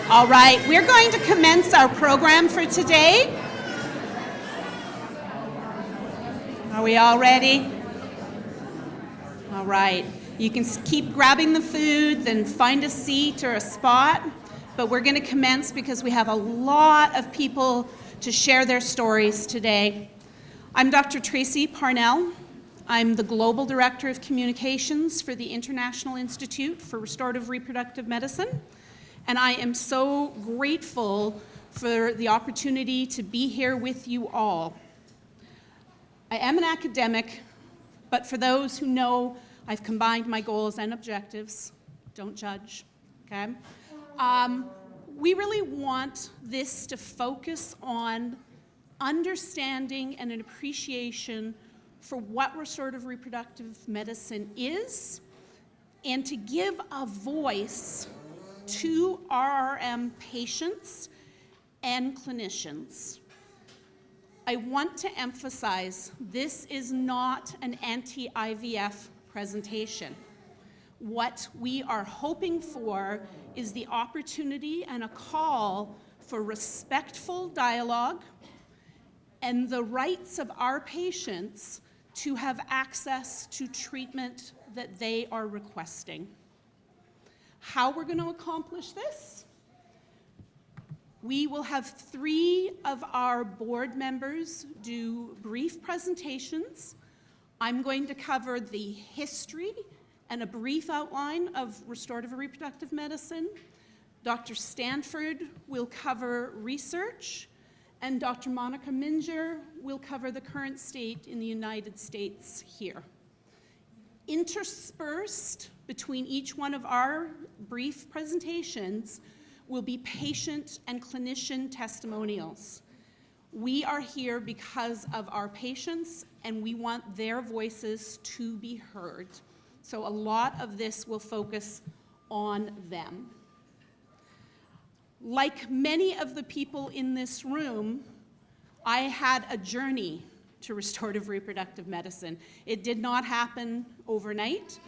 All right, we're going to commence our program for today. Are we all ready? All right, you can keep grabbing the food, then find a seat or a spot, but we're going to commence because we have a lot of people to share their stories today. I'm Dr. Tracy Parnell. I'm the Global Director of Communications for the International Institute for Restorative Reproductive Medicine, and I am so grateful for the opportunity to be here with you all. I am an academic, but for those who know, I've combined my goals and objectives. Don't judge, okay? We really want this to focus on understanding and an appreciation for what restorative reproductive medicine is, and to give a voice to RRM patients and clinicians. I want to emphasize this is not an anti-IVF presentation. What we are hoping for is the opportunity and a call for respectful dialogue and the rights of our patients to have access to treatment that they are requesting. How we're going to accomplish this? We will have 3 of our board members do brief presentations. I'm going to cover the history and a brief outline of restorative reproductive medicine. Dr. Stanford will cover research, and Dr. Monica Minger will cover the current state in the United States here. Interspersed between each one of our brief presentations will be patient and clinician testimonials. We are here because of our patients, and we want their voices to be heard. So a lot of this will focus on them. Like many of the people in this room, I had a journey to restorative reproductive medicine. It did not happen overnight,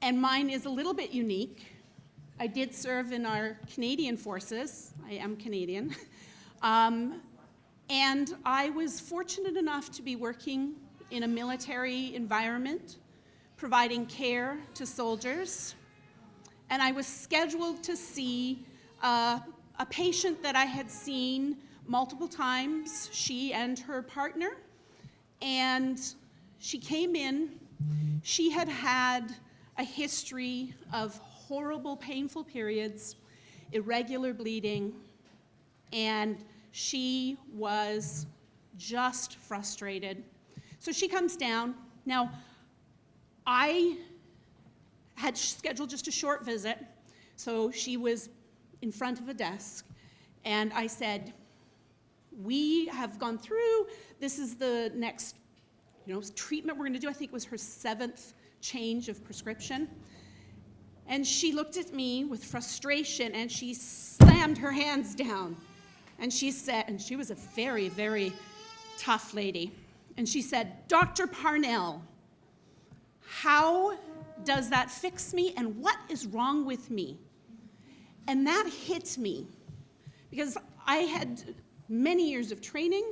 and mine is a little bit unique. I did serve in our Canadian forces. I am Canadian. And I was fortunate enough to be working in a military environment, providing care to soldiers. And I was scheduled to see a patient that I had seen multiple times, she and her partner. And she came in. She had had a history of horrible, painful periods, irregular bleeding, and she was just frustrated. So she comes down. Now, I had scheduled just a short visit, so she was in front of a desk, and I said, we have gone through, this is the next treatment we're going to do. I think it was her 7th change of prescription. And she looked at me with frustration, and she slammed her hands down. And she said, and she was a very, very tough lady. And she said, Dr. Parnell, how does that fix me, and what is wrong with me? And that hit me, because I had many years of training.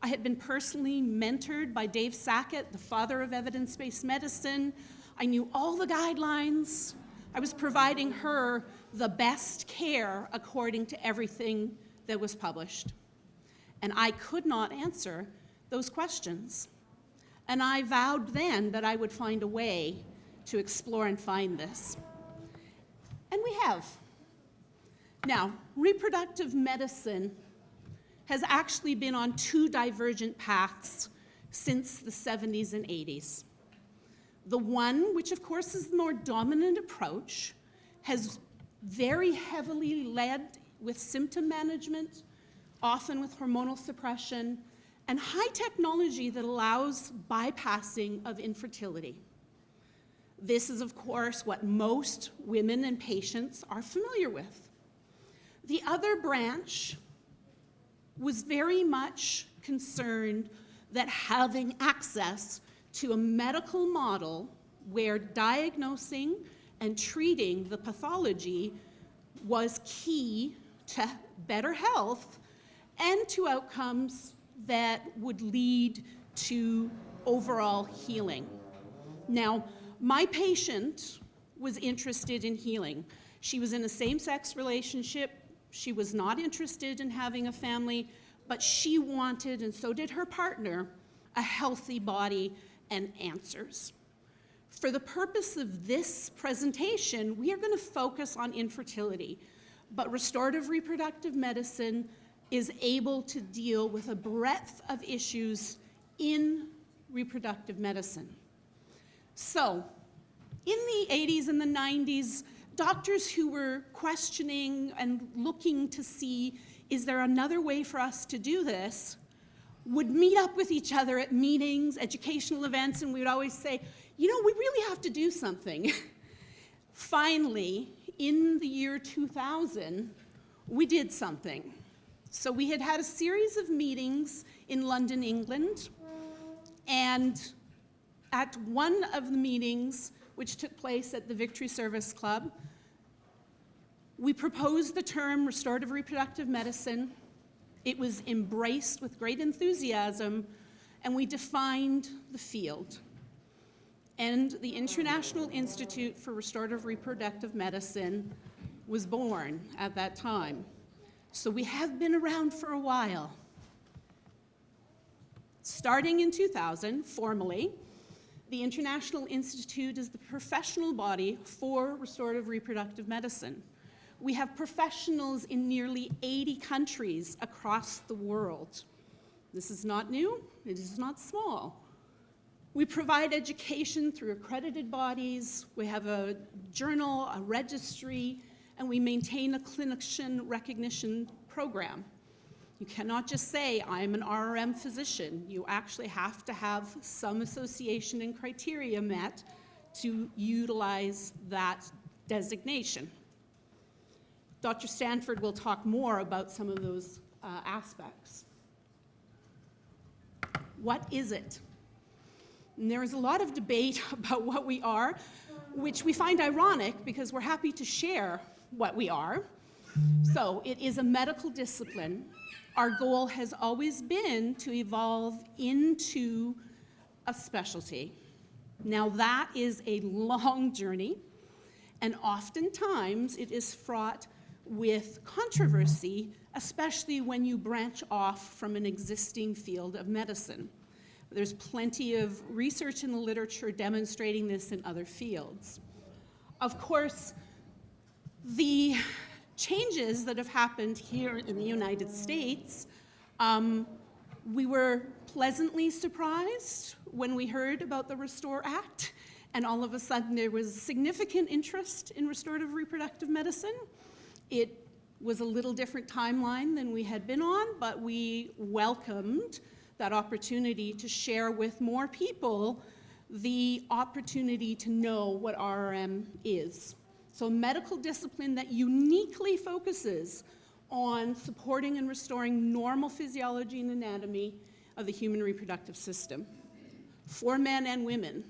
I had been personally mentored by Dave Sackett, the father of evidence-based medicine. I knew all the guidelines. I was providing her the best care according to everything that was published. And I could not answer those questions. And I vowed then that I would find a way to explore and find this. And we have. Now, reproductive medicine has actually been on 2 divergent paths since the 70s and 80s. The one, which of course is the more dominant approach, has very heavily led with symptom management, often with hormonal suppression, and high technology that allows bypassing of infertility. This is, of course, what most women and patients are familiar with. The other branch was very much concerned that having access to a medical model where diagnosing and treating the pathology was key to better health and to outcomes that would lead to overall healing. Now, my patient was interested in healing. She was in a same-sex relationship. She was not interested in having a family, but she wanted, and so did her partner, a healthy body and answers. For the purpose of this presentation, we are going to focus on infertility, but restorative reproductive medicine is able to deal with a breadth of issues in reproductive medicine. So, in the 80s and the 90s, doctors who were questioning and looking to see, is there another way for us to do this, would meet up with each other at meetings, educational events, and we would always say, you know, we really have to do something. Finally, in the year 2000, we did something. So we had a series of meetings in London, England, and at one of the meetings, which took place at the Victory Service Club, we proposed the term restorative reproductive medicine. It was embraced with great enthusiasm, and we defined the field. And the International Institute for Restorative Reproductive Medicine was born at that time. So we have been around for a while. Starting in 2000, formally, the International Institute is the professional body for restorative reproductive medicine. We have professionals in nearly 80 countries across the world. This is not new, it is not small. We provide education through accredited bodies, we have a journal, a registry, and we maintain a clinician recognition program. You cannot just say, I'm an RRM physician. You actually have to have some association and criteria met to utilize that designation. Dr. Stanford will talk more about some of those aspects. What is it? And there is a lot of debate about what we are, which we find ironic because we're happy to share what we are. So it is a medical discipline. Our goal has always been to evolve into a specialty. Now that is a long journey, and oftentimes it is fraught with controversy, especially when you branch off from an existing field of medicine. There's plenty of research in the literature demonstrating this in other fields. Of course, the changes that have happened here in the United States, we were pleasantly surprised when we heard about the Restore Act, and all of a sudden there was significant interest in restorative reproductive medicine. It was a little different timeline than we had been on, but we welcomed that opportunity to share with more people the opportunity to know what RRM is. So a medical discipline that uniquely focuses on supporting and restoring normal physiology and anatomy of the human reproductive system for men and women.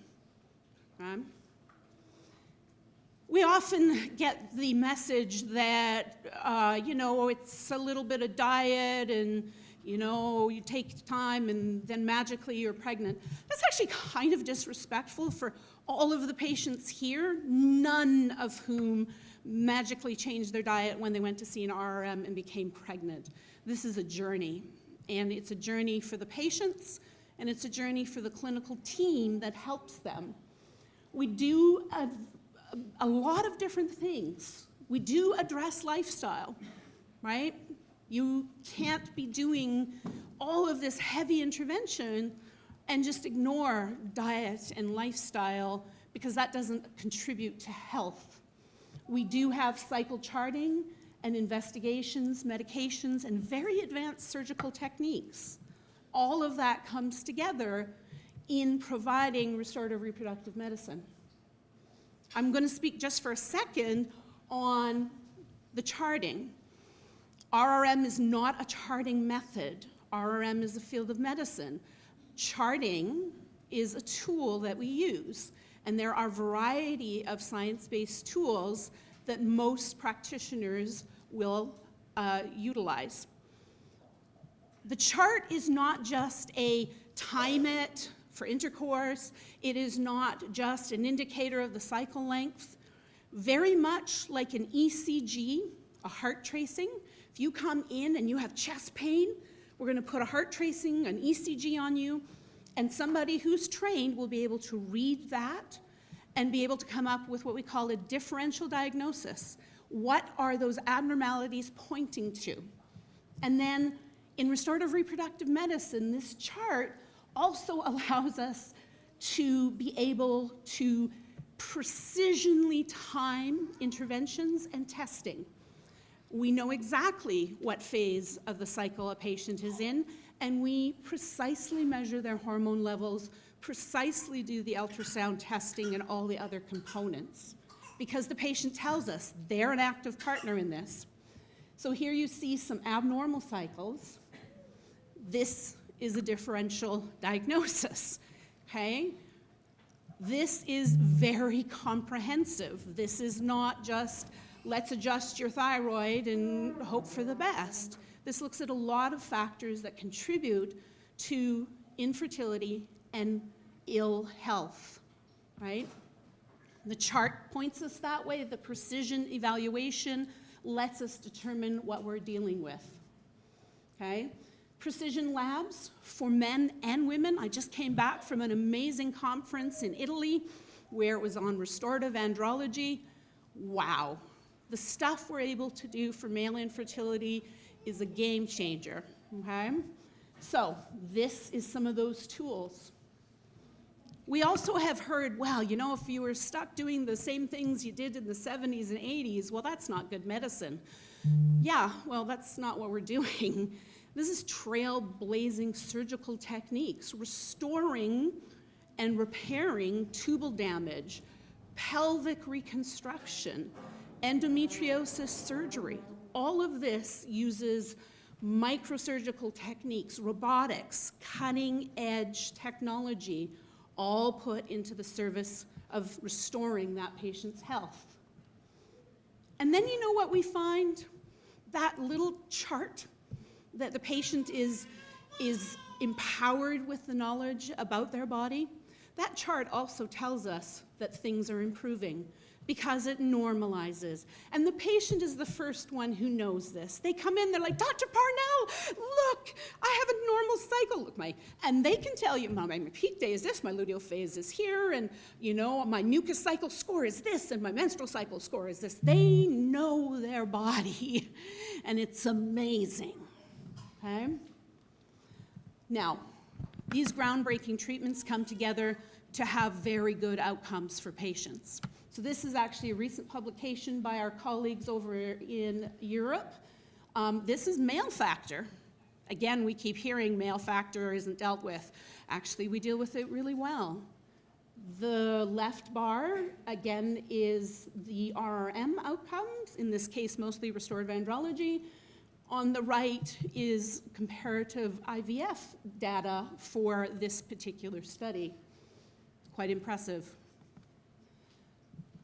We often get the message that, it's a little bit of diet and, you take time and then magically you're pregnant. That's actually kind of disrespectful for all of the patients here, none of whom magically changed their diet when they went to see an RRM and became pregnant. This is a journey, and it's a journey for the patients, and it's a journey for the clinical team that helps them. We do a lot of different things. We do address lifestyle, right? You can't be doing all of this heavy intervention and just ignore diet and lifestyle because that doesn't contribute to health. We do have cycle charting and investigations, medications, and very advanced surgical techniques. All of that comes together in providing restorative reproductive medicine. I'm going to speak just for a second on the charting. RRM is not a charting method. RRM is a field of medicine. Charting is a tool that we use, and there are a variety of science-based tools that most practitioners will utilize. The chart is not just a time it for intercourse. It is not just an indicator of the cycle length. Very much like an ECG, a heart tracing. If you come in and you have chest pain, we're going to put a heart tracing, an ECG on you, and somebody who's trained will be able to read that and be able to come up with what we call a differential diagnosis. What are those abnormalities pointing to? And then in restorative reproductive medicine, this chart also allows us to be able to precisionally time interventions and testing. We know exactly what phase of the cycle a patient is in, and we precisely measure their hormone levels, precisely do the ultrasound testing and all the other components, because the patient tells us they're an active partner in this. So here you see some abnormal cycles. This is a differential diagnosis, okay? This is very comprehensive. This is not just, let's adjust your thyroid and hope for the best. This looks at a lot of factors that contribute to infertility and ill health, right? The chart points us that way. The precision evaluation lets us determine what we're dealing with, okay? Precision labs for men and women. I just came back from an amazing conference in Italy where it was on restorative andrology. Wow. The stuff we're able to do for male infertility is a game changer, okay? So this is some of those tools. We also have heard, well, you know, if you were stuck doing the same things you did in the 70s and 80s, well, that's not good medicine. Yeah, well, that's not what we're doing. This is trailblazing surgical techniques, restoring and repairing tubal damage, pelvic reconstruction, endometriosis surgery. All of this uses microsurgical techniques, robotics, cutting-edge technology, all put into the service of restoring that patient's health. And then you know what we find? That little chart that the patient is empowered with the knowledge about their body, that chart also tells us that things are improving because it normalizes. And the patient is the first one who knows this. They come in, they're like, Dr. Parnell, look, I have a normal cycle. Look, and they can tell you, my peak day is this, my luteal phase is here, and you know, my mucus cycle score is this, and my menstrual cycle score is this. They know their body, and it's amazing. Okay? Now, these groundbreaking treatments come together to have very good outcomes for patients. So this is actually a recent publication by our colleagues over in Europe. This is male factor. Again, we keep hearing male factor isn't dealt with. Actually, we deal with it really well. The left bar, again, is the RRM outcomes, in this case, mostly restorative andrology. On the right is comparative IVF data for this particular study. Quite impressive.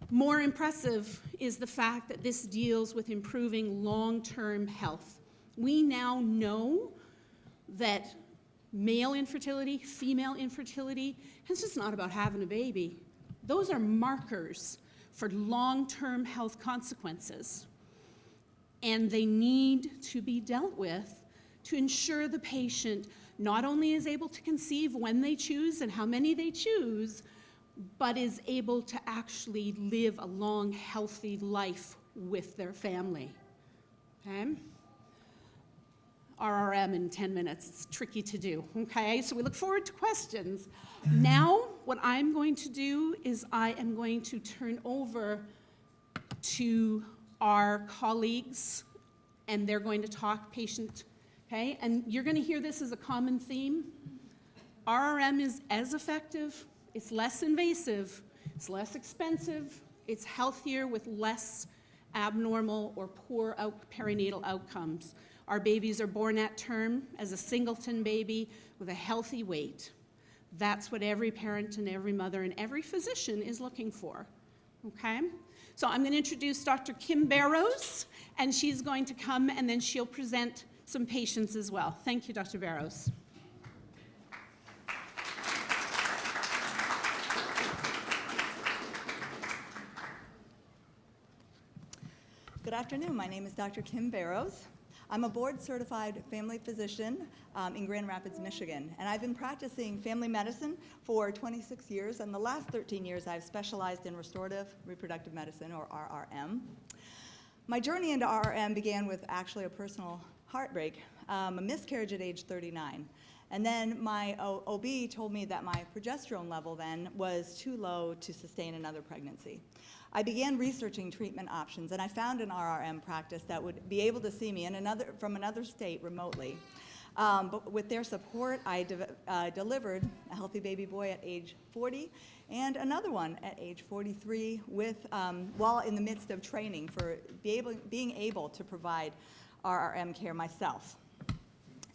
More impressive is the fact that this deals with improving long-term health. We now know that male infertility, female infertility, it's just not about having a baby. Those are markers for long-term health consequences. And they need to be dealt with to ensure the patient not only is able to conceive when they choose and how many they choose, but is able to actually live a long, healthy life with their family. Okay? RRM in 10 minutes, it's tricky to do, okay? So we look forward to questions. Now, what I'm going to do is I am going to turn over to our colleagues, and they're going to talk patient, okay? And you're gonna hear this as a common theme. RRM is as effective, it's less invasive, it's less expensive, it's healthier with less abnormal or poor perinatal outcomes. Our babies are born at term as a singleton baby with a healthy weight. That's what every parent and every mother and every physician is looking for. Okay? So I'm going to introduce Dr. Kim Barrows, and she's going to come and then she'll present some patients as well. Thank you, Dr. Barrows. Good afternoon. My name is Dr. Kim Barrows. I'm a board-certified family physician in Grand Rapids, Michigan, and I've been practicing family medicine for 26 years, and the last 13 years I've specialized in restorative reproductive medicine, or RRM. My journey into RRM began with actually a personal heartbreak, a miscarriage at age 39. And then my OB told me that my progesterone level then was too low to sustain another pregnancy. I began researching treatment options, and I found an RRM practice that would be able to see me from another state remotely. But with their support, I delivered a healthy baby boy at age 40 and another one at age 43 while in the midst of training for being able to provide RRM care myself.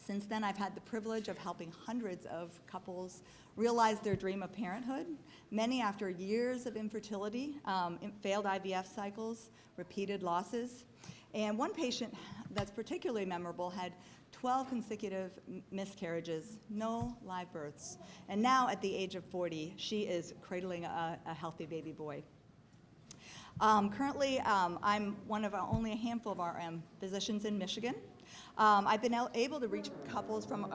Since then, I've had the privilege of helping hundreds of couples realize their dream of parenthood, many after years of infertility, failed IVF cycles, repeated losses. And one patient that's particularly memorable had 12 consecutive miscarriages, no live births. And now at the age of 40, she is cradling a healthy baby boy. Currently, I'm one of only a handful of RM physicians in Michigan. I've been able to reach couples from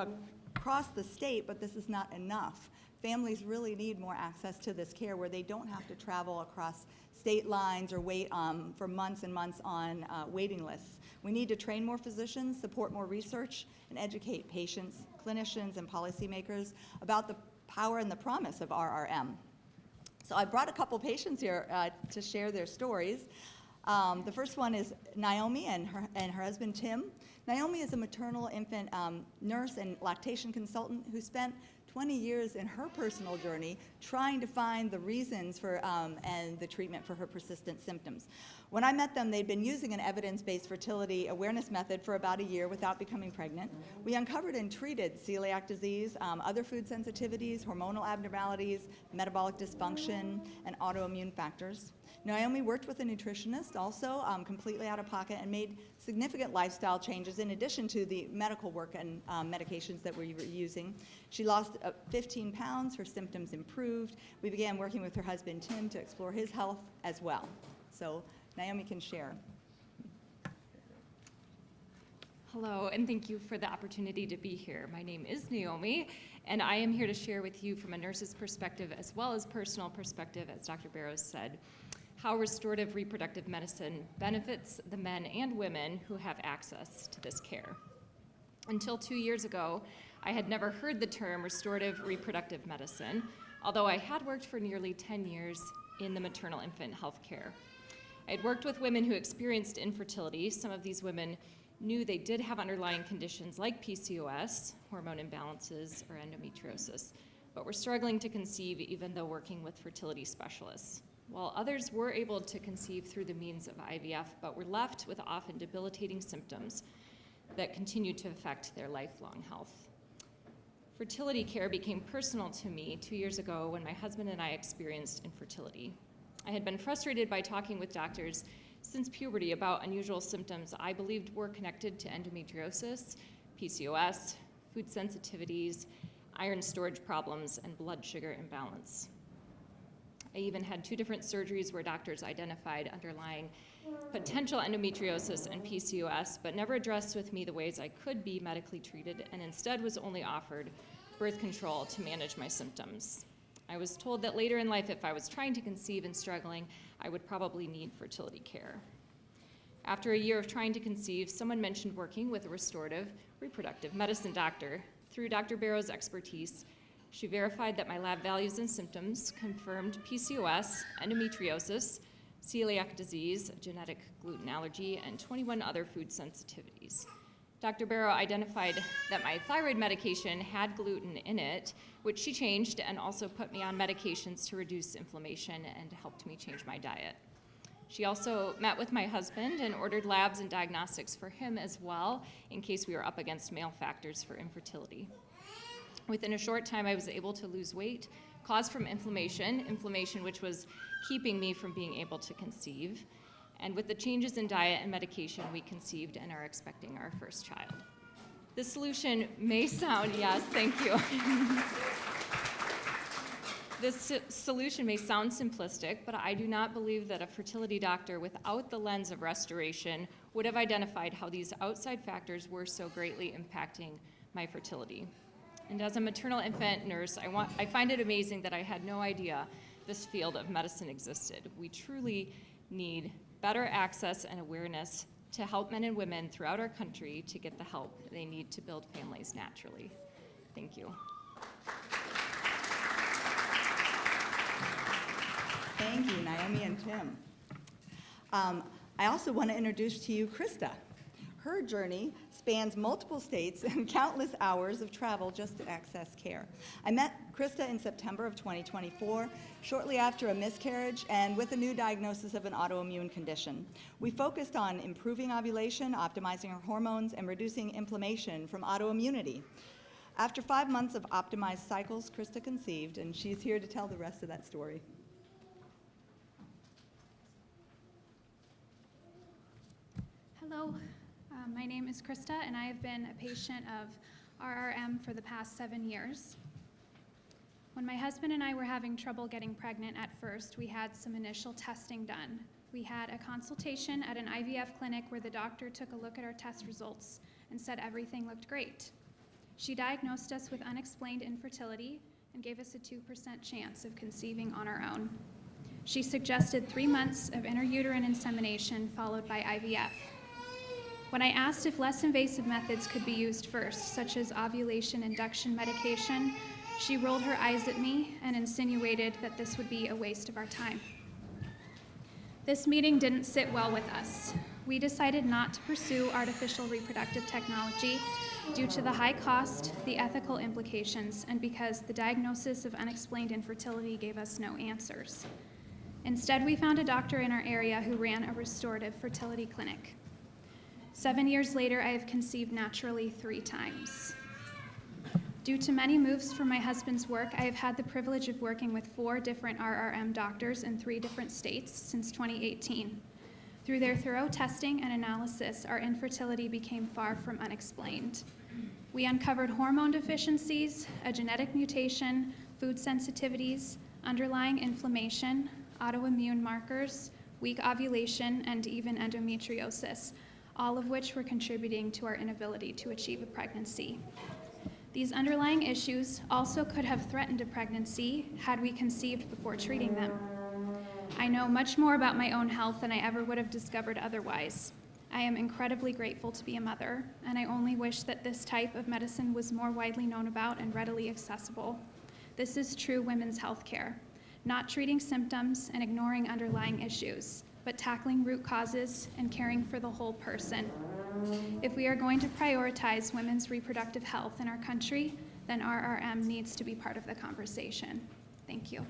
across the state, but this is not enough. Families really need more access to this care where they don't have to travel across state lines or wait for months and months on waiting lists. We need to train more physicians, support more research, and educate patients, clinicians, and policymakers about the power and the promise of RRM. So I brought a couple patients here to share their stories. The first one is Naomi and her husband Tim. Naomi is a maternal infant nurse and lactation consultant who spent 20 years in her personal journey trying to find the reasons for and the treatment for her persistent symptoms. When I met them, they'd been using an evidence-based fertility awareness method for about a year without becoming pregnant. We uncovered and treated celiac disease, other food sensitivities, hormonal abnormalities, metabolic dysfunction, and autoimmune factors. Naomi worked with a nutritionist also, completely out of pocket, and made significant lifestyle changes in addition to the medical work and medications that we were using. She lost 15 pounds, her symptoms improved. We began working with her husband Tim to explore his health as well. So Naomi can share. Hello, and thank you for the opportunity to be here. My name is Naomi, and I am here to share with you from a nurse's perspective as well as personal perspective, as Dr. Barrows said, how restorative reproductive medicine benefits the men and women who have access to this care. Until 2 years ago, I had never heard the term restorative reproductive medicine, although I had worked for nearly 10 years in the maternal infant health care. I had worked with women who experienced infertility. Some of these women knew they did have underlying conditions like PCOS, hormone imbalances, or endometriosis, but were struggling to conceive even though working with fertility specialists. While others were able to conceive through the means of IVF, but were left with often debilitating symptoms that continued to affect their lifelong health. Fertility care became personal to me 2 years ago when my husband and I experienced infertility. I had been frustrated by talking with doctors since puberty about unusual symptoms I believed were connected to endometriosis, PCOS, food sensitivities, iron storage problems, and blood sugar imbalance. I even had 2 different surgeries where doctors identified underlying potential endometriosis and PCOS, but never addressed with me the ways I could be medically treated, and instead was only offered birth control to manage my symptoms. I was told that later in life, if I was trying to conceive and struggling, I would probably need fertility care. After a year of trying to conceive, someone mentioned working with a restorative reproductive medicine doctor. Through Dr. Barrows' expertise, she verified that my lab values and symptoms confirmed PCOS, endometriosis, celiac disease, genetic gluten allergy, and 21 other food sensitivities. Dr. Barrow identified that my thyroid medication had gluten in it, which she changed and also put me on medications to reduce inflammation and helped me change my diet. She also met with my husband and ordered labs and diagnostics for him as well in case we were up against male factors for infertility. Within a short time, I was able to lose weight, caused from inflammation which was keeping me from being able to conceive. And with the changes in diet and medication, we conceived and are expecting our first child. The solution may sound, yes, thank you. This solution may sound simplistic, but I do not believe that a fertility doctor without the lens of restoration would have identified how these outside factors were so greatly impacting my fertility. And as a maternal infant nurse, I find it amazing that I had no idea this field of medicine existed. We truly need better access and awareness to help men and women throughout our country to get the help they need to build families naturally. Thank you. Thank you, Naomi and Tim. I also want to introduce to you Krista. Her journey spans multiple states and countless hours of travel just to access care. I met Krista in September of 2024, shortly after a miscarriage and with a new diagnosis of an autoimmune condition. We focused on improving ovulation, optimizing her hormones, and reducing inflammation from autoimmunity. After 5 months of optimized cycles, Krista conceived, and she's here to tell the rest of that story. Hello, my name is Krista, and I have been a patient of RRM for the past 7 years. When my husband and I were having trouble getting pregnant at first, we had some initial testing done. We had a consultation at an IVF clinic where the doctor took a look at our test results and said everything looked great. She diagnosed us with unexplained infertility and gave us a 2% chance of conceiving on our own. She suggested 3 months of intrauterine insemination followed by IVF. When I asked if less invasive methods could be used first, such as ovulation induction medication, she rolled her eyes at me and insinuated that this would be a waste of our time. This meeting didn't sit well with us. We decided not to pursue artificial reproductive technology due to the high cost, the ethical implications, and because the diagnosis of unexplained infertility gave us no answers. Instead, we found a doctor in our area who ran a restorative fertility clinic. 7 years later, I have conceived naturally 3 times. Due to many moves for my husband's work, I have had the privilege of working with 4 different RRM doctors in 3 different states since 2018. Through their thorough testing and analysis, our infertility became far from unexplained. We uncovered hormone deficiencies, a genetic mutation, food sensitivities, underlying inflammation, autoimmune markers, weak ovulation, and even endometriosis, all of which were contributing to our inability to achieve a pregnancy. These underlying issues also could have threatened a pregnancy had we conceived before treating them. I know much more about my own health than I ever would have discovered otherwise. I am incredibly grateful to be a mother, and I only wish that this type of medicine was more widely known about and readily accessible. This is true women's health care, not treating symptoms and ignoring underlying issues, but tackling root causes and caring for the whole person. If we are going to prioritize women's reproductive health in our country, then RRM needs to be part of the conversation. Thank you.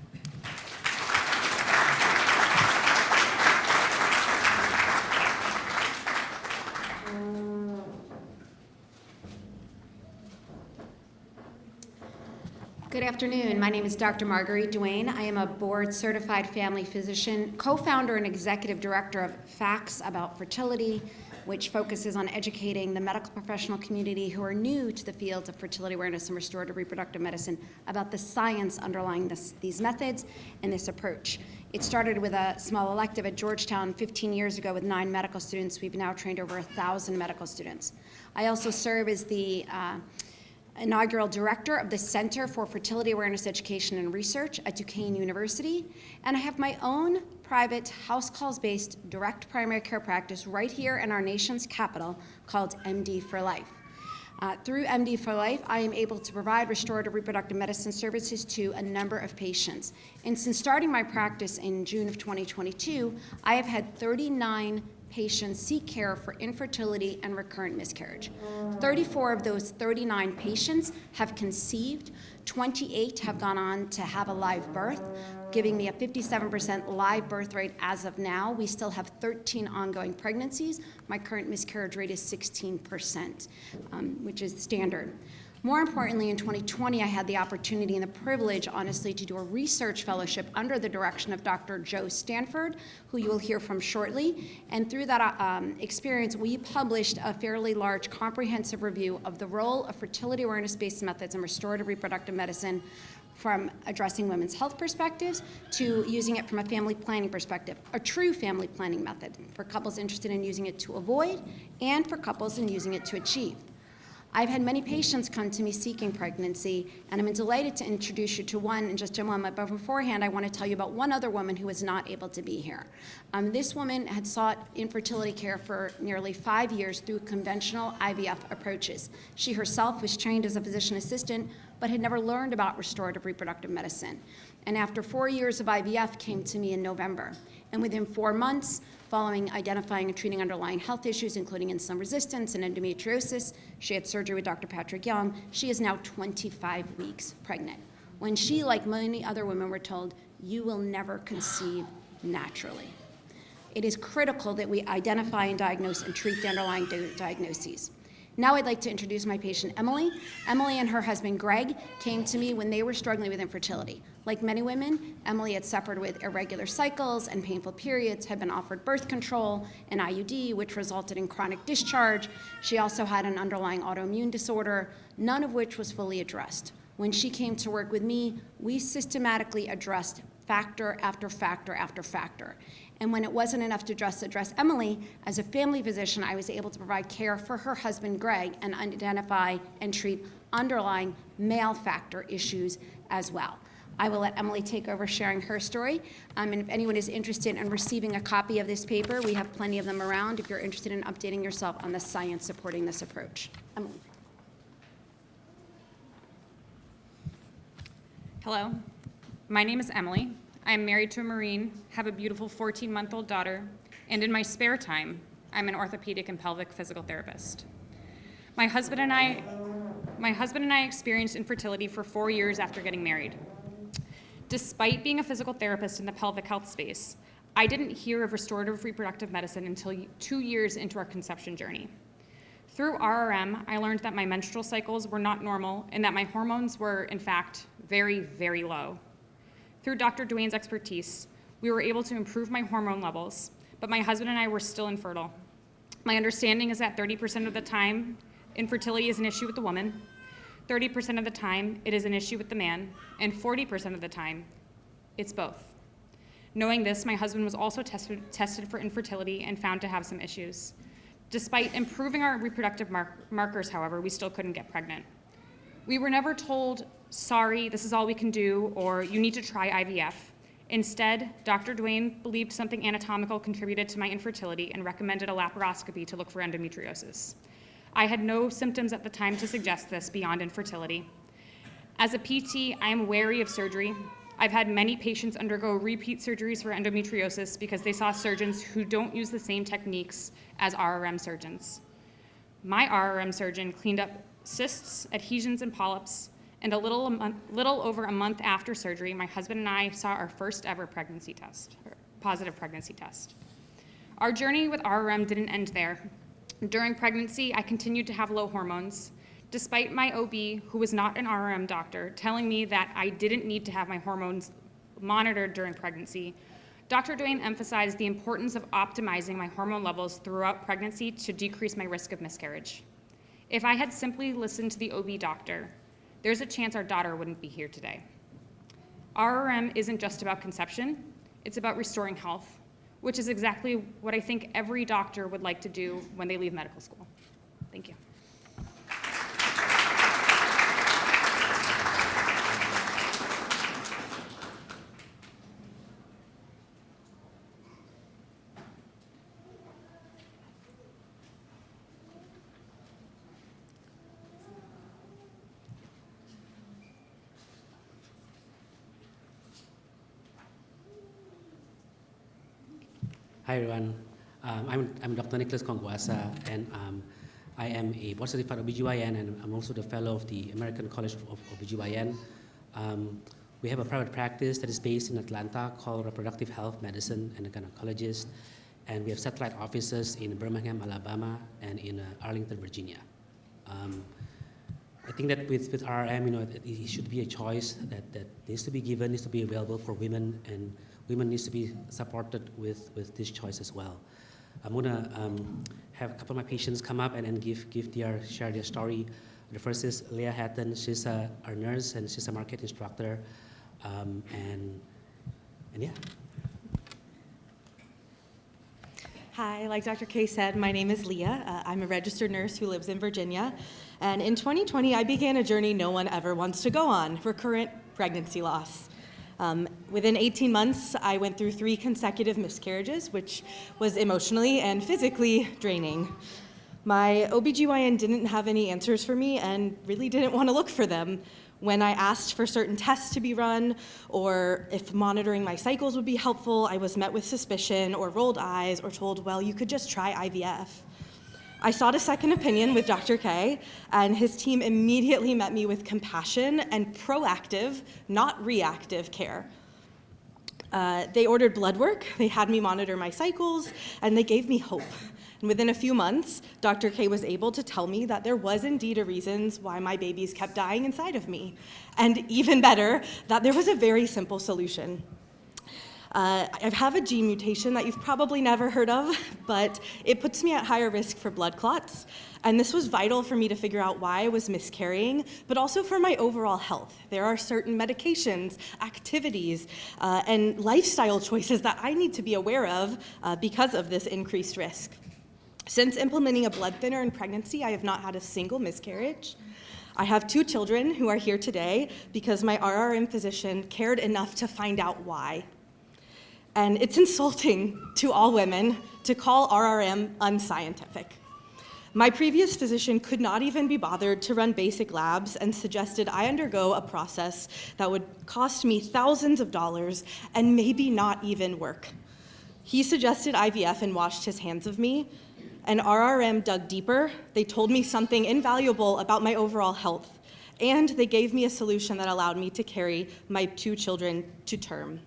Good afternoon. My name is Dr. Marguerite Duane. I am a board-certified family physician, co-founder and executive director of Facts About Fertility, which focuses on educating the medical professional community who are new to the fields of fertility awareness and restorative reproductive medicine about the science underlying these methods and this approach. It started with a small elective at Georgetown 15 years ago with 9 medical students. We've now trained over 1,000 medical students. I also serve as the inaugural director of the Center for Fertility Awareness Education and Research at Duquesne University, and I have my own private house calls-based direct primary care practice right here in our nation's capital called MD for Life. Through MD for Life, I am able to provide restorative reproductive medicine services to a number of patients. And since starting my practice in June of 2022, I have had 39 patients seek care for infertility and recurrent miscarriage. 34 of those 39 patients have conceived. 28 have gone on to have a live birth, giving me a 57% live birth rate as of now. We still have 13 ongoing pregnancies. My current miscarriage rate is 16%, which is standard. More importantly, in 2020, I had the opportunity and the privilege, honestly, to do a research fellowship under the direction of Dr. Joe Stanford, who you will hear from shortly. And through that experience, we published a fairly large comprehensive review of the role of fertility awareness-based methods in restorative reproductive medicine, from addressing women's health perspectives to using it from a family planning perspective, a true family planning method for couples interested in using it to avoid and for couples in using it to achieve. I've had many patients come to me seeking pregnancy, and I'm delighted to introduce you to one in just a moment. But beforehand, I want to tell you about one other woman who was not able to be here. This woman had sought infertility care for nearly 5 years through conventional IVF approaches. She herself was trained as a physician assistant, but had never learned about restorative reproductive medicine. And after 4 years of IVF, came to me in November. And within 4 months, following identifying and treating underlying health issues, including insulin resistance and endometriosis, she had surgery with Dr. Patrick Young. She is now 25 weeks pregnant, when she, like many other women, were told, you will never conceive naturally. It is critical that we identify and diagnose and treat the underlying diagnoses. Now I'd like to introduce my patient, Emily. Emily and her husband, Greg, came to me when they were struggling with infertility. Like many women, Emily had suffered with irregular cycles and painful periods, had been offered birth control, an IUD, which resulted in chronic discharge. She also had an underlying autoimmune disorder, none of which was fully addressed. When she came to work with me, we systematically addressed factor after factor after factor. And when it wasn't enough to address Emily, as a family physician, I was able to provide care for her husband, Greg, and identify and treat underlying male factor issues as well. I will let Emily take over sharing her story. And if anyone is interested in receiving a copy of this paper, we have plenty of them around if you're interested in updating yourself on the science supporting this approach. Emily. Hello, my name is Emily. I am married to a Marine, have a beautiful 14-month-old daughter, and in my spare time, I'm an orthopedic and pelvic physical therapist. My husband and I experienced infertility for 4 years after getting married. Despite being a physical therapist in the pelvic health space, I didn't hear of restorative reproductive medicine until 2 years into our conception journey. Through RRM, I learned that my menstrual cycles were not normal and that my hormones were, in fact, very, very low. Through Dr. Duane's expertise, we were able to improve my hormone levels, but my husband and I were still infertile. My understanding is that 30% of the time, infertility is an issue with the woman, 30% of the time, it is an issue with the man, and 40% of the time, it's both. Knowing this, my husband was also tested for infertility and found to have some issues. Despite improving our reproductive markers, however, we still couldn't get pregnant. We were never told, sorry, this is all we can do, or you need to try IVF. Instead, Dr. Duane believed something anatomical contributed to my infertility and recommended a laparoscopy to look for endometriosis. I had no symptoms at the time to suggest this beyond infertility. As a PT, I am wary of surgery. I've had many patients undergo repeat surgeries for endometriosis because they saw surgeons who don't use the same techniques as RRM surgeons. My RRM surgeon cleaned up cysts, adhesions, and polyps, and a little over a month after surgery, my husband and I saw our first ever positive pregnancy test. Our journey with RRM didn't end there. During pregnancy, I continued to have low hormones, despite my OB, who was not an RRM doctor, telling me that I didn't need to have my hormones monitored during pregnancy. Dr. Duane emphasized the importance of optimizing my hormone levels throughout pregnancy to decrease my risk of miscarriage. If I had simply listened to the OB doctor, there's a chance our daughter wouldn't be here today. RRM isn't just about conception, it's about restoring health, which is exactly what I think every doctor would like to do when they leave medical school. Thank you. Hi everyone, I'm Dr. Nicholas Kongwasa, and I am a board certified OBGYN, and I'm also the fellow of the American College of OBGYN. We have a private practice that is based in Atlanta called Reproductive Health Medicine and a gynecologist, and we have satellite offices in Birmingham, Alabama, and in Arlington, Virginia. I think that with RRM, it should be a choice that needs to be given, needs to be available for women, and women needs to be supported with this choice as well. I'm gonna have a couple of my patients come up and share their story. The first is Leah Hatton. She's our nurse and she's a market instructor, and yeah. Hi, like Dr. K said, my name is Leah. I'm a registered nurse who lives in Virginia. And in 2020, I began a journey no one ever wants to go on, recurrent pregnancy loss. Within 18 months, I went through 3 consecutive miscarriages, which was emotionally and physically draining. My OBGYN didn't have any answers for me and really didn't want to look for them. When I asked for certain tests to be run or if monitoring my cycles would be helpful, I was met with suspicion or rolled eyes or told, well, you could just try IVF. I sought a second opinion with Dr. K, and his team immediately met me with compassion and proactive, not reactive care. They ordered blood work, they had me monitor my cycles, and they gave me hope. And within a few months, Dr. K was able to tell me that there was indeed a reason why my babies kept dying inside of me. And even better, that there was a very simple solution. I have a gene mutation that you've probably never heard of, but it puts me at higher risk for blood clots. And this was vital for me to figure out why I was miscarrying, but also for my overall health. There are certain medications, activities, and lifestyle choices that I need to be aware of because of this increased risk. Since implementing a blood thinner in pregnancy, I have not had a single miscarriage. I have 2 children who are here today because my RRM physician cared enough to find out why. And it's insulting to all women to call RRM unscientific. My previous physician could not even be bothered to run basic labs and suggested I undergo a process that would cost me thousands of dollars and maybe not even work. He suggested IVF and washed his hands of me, and RRM dug deeper. They told me something invaluable about my overall health, and they gave me a solution that allowed me to carry my 2 children to term.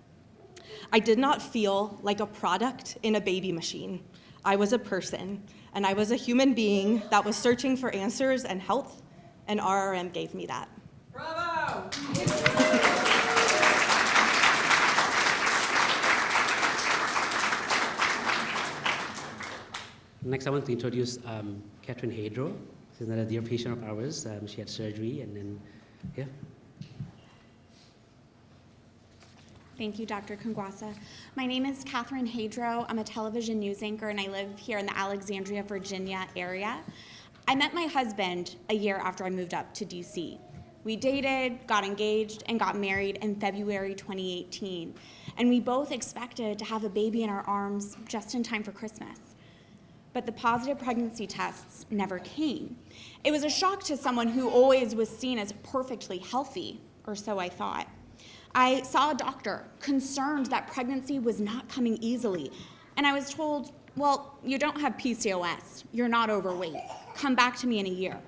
I did not feel like a product in a baby machine. I was a person, and I was a human being that was searching for answers and health, and RRM gave me that. Bravo! Next, I want to introduce Catherine Hadro. She's another dear patient of ours. She had surgery, and then, yeah. Thank you, Dr. Kangwasa. My name is Catherine Hadro. I'm a television news anchor, and I live here in the Alexandria, Virginia area. I met my husband a year after I moved up to DC. We dated, got engaged, and got married in February 2018. And we both expected to have a baby in our arms just in time for Christmas. But the positive pregnancy tests never came. It was a shock to someone who always was seen as perfectly healthy, or so I thought. I saw a doctor concerned that pregnancy was not coming easily, and I was told, well, you don't have PCOS, you're not overweight, come back to me in a year.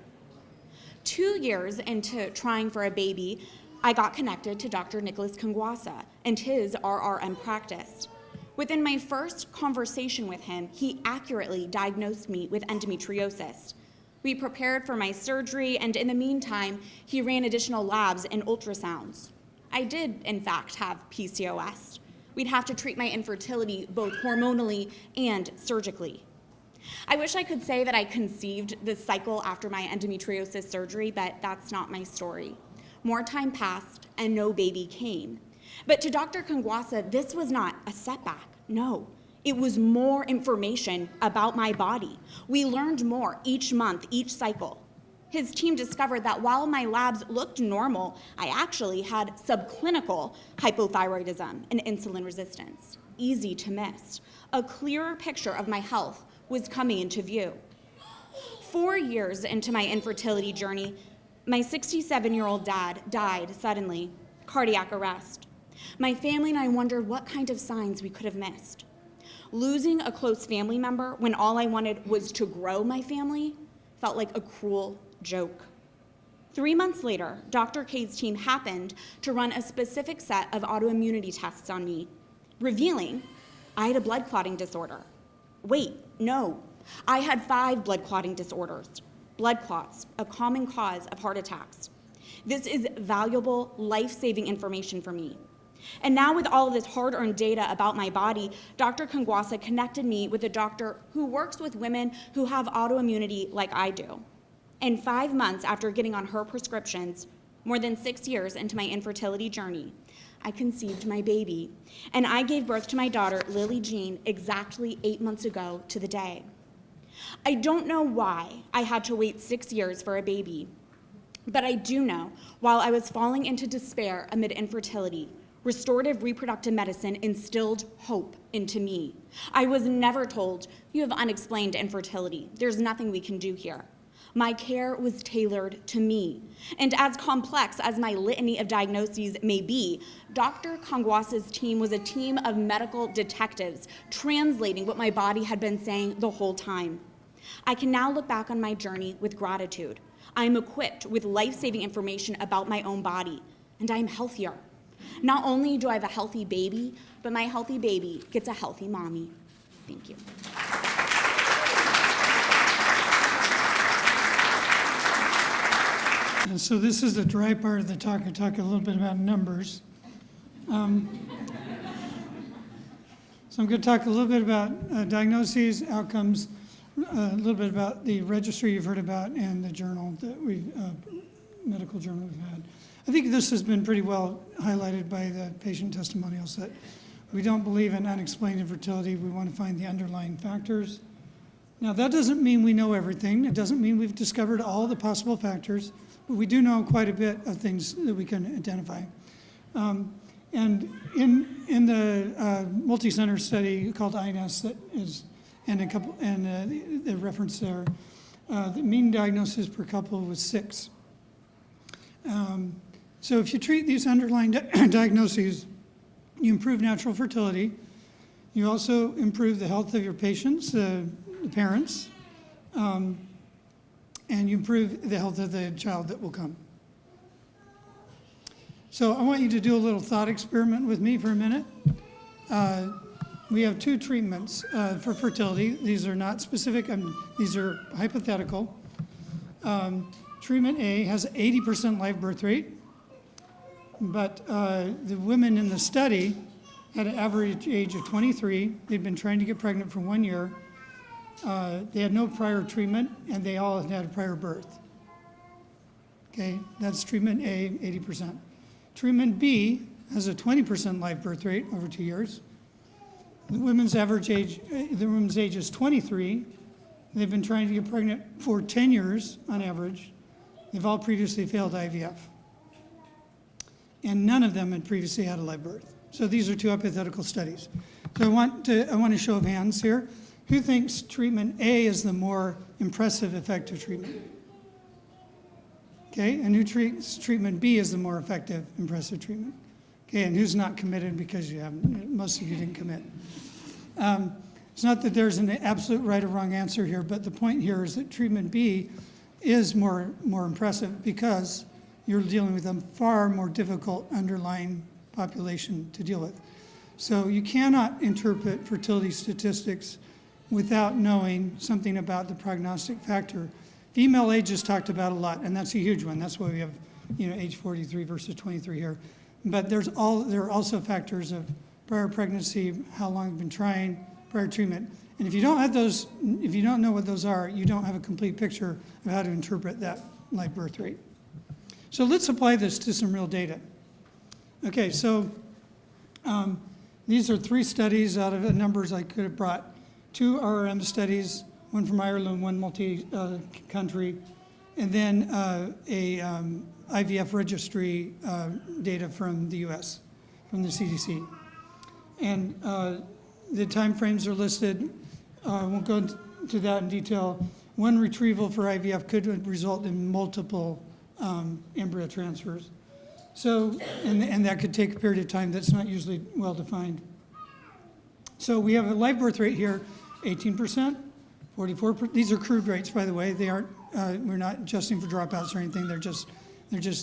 2 years into trying for a baby, I got connected to Dr. Nicholas Kangwasa and his RRM practice. Within my first conversation with him, he accurately diagnosed me with endometriosis. We prepared for my surgery, and in the meantime, he ran additional labs and ultrasounds. I did, in fact, have PCOS. We'd have to treat my infertility both hormonally and surgically. I wish I could say that I conceived this cycle after my endometriosis surgery, but that's not my story. More time passed, and no baby came. But to Dr. Kangwasa, this was not a setback. No, it was more information about my body. We learned more each month, each cycle. His team discovered that while my labs looked normal, I actually had subclinical hypothyroidism and insulin resistance. Easy to miss. A clearer picture of my health was coming into view. 4 years into my infertility journey, my 67-year-old dad died suddenly, cardiac arrest. My family and I wondered what kind of signs we could have missed. Losing a close family member when all I wanted was to grow my family felt like a cruel joke. 3 months later, Dr. K's team happened to run a specific set of autoimmunity tests on me, revealing I had a blood clotting disorder. Wait, no, I had 5 blood clotting disorders. blood clots, a common cause of heart attacks. This is valuable, life-saving information for me. And now with all of this hard-earned data about my body, Dr. Kangwasa connected me with a doctor who works with women who have autoimmunity like I do. And 5 months after getting on her prescriptions, more than 6 years into my infertility journey, I conceived my baby. And I gave birth to my daughter, Lily Jean, exactly 8 months ago to the day. I don't know why I had to wait 6 years for a baby, but I do know while I was falling into despair amid infertility, restorative reproductive medicine instilled hope into me. I was never told, you have unexplained infertility. There's nothing we can do here. My care was tailored to me. And as complex as my litany of diagnoses may be, Dr. Kangwasa's team was a team of medical detectives translating what my body had been saying the whole time. I can now look back on my journey with gratitude. I am equipped with life-saving information about my own body, and I am healthier. Not only do I have a healthy baby, but my healthy baby gets a healthy mommy. Thank you. And so this is the dry part of the talk. I talk a little bit about numbers. So I'm going to talk a little bit about diagnoses, outcomes, a little bit about the registry you've heard about, and the journal that medical journal we've had. I think this has been pretty well highlighted by the patient testimonials that we don't believe in unexplained infertility. We want to find the underlying factors. Now, that doesn't mean we know everything. It doesn't mean we've discovered all the possible factors, but we do know quite a bit of things that we can identify. And in the multi-center study called INEST that is, the reference there, the mean diagnosis per couple was 6. So if you treat these underlying diagnoses, you improve natural fertility. You also improve the health of your patients, the parents, and you improve the health of the child that will come. So I want you to do a little thought experiment with me for a minute. We have 2 treatments for fertility. These are not specific, these are hypothetical. Treatment A has 80% live birth rate, but the women in the study had an average age of 23. They'd been trying to get pregnant for 1 year. They had no prior treatment, and they all had a prior birth. Okay, that's treatment A, 80%. Treatment B has a 20% live birth rate over 2 years. The women's age is 23. They've been trying to get pregnant for 10 years on average. They've all previously failed IVF. And none of them had previously had a live birth. So these are 2 hypothetical studies. So I want a show of hands here. Who thinks treatment A is the more impressive, effective treatment? Okay, and who treats treatment B as the more effective, impressive treatment? Okay, and who's not committed because you haven't, most of you didn't commit. It's not that there's an absolute right or wrong answer here, but the point here is that treatment B is more impressive because you're dealing with a far more difficult underlying population to deal with. So you cannot interpret fertility statistics without knowing something about the prognostic factor. Female age is talked about a lot, and that's a huge one. That's why we have, age 43 versus 23 here. But there are also factors of prior pregnancy, how long you've been trying, prior treatment. And if you don't have those, if you don't know what those are, you don't have a complete picture of how to interpret that live birth rate. So let's apply this to some real data. Okay, so these are 3 studies out of the numbers I could have brought. 2 RRM studies, one from Ireland, one multi-country, and then IVF registry data from the US, from the CDC. And the time frames are listed. I won't go into that in detail. One retrieval for IVF could result in multiple embryo transfers. So, and that could take a period of time that's not usually well defined. So we have a live birth rate here, 18%, 44%. These are crude rates, by the way. They aren't. We're not adjusting for dropouts or anything. They're just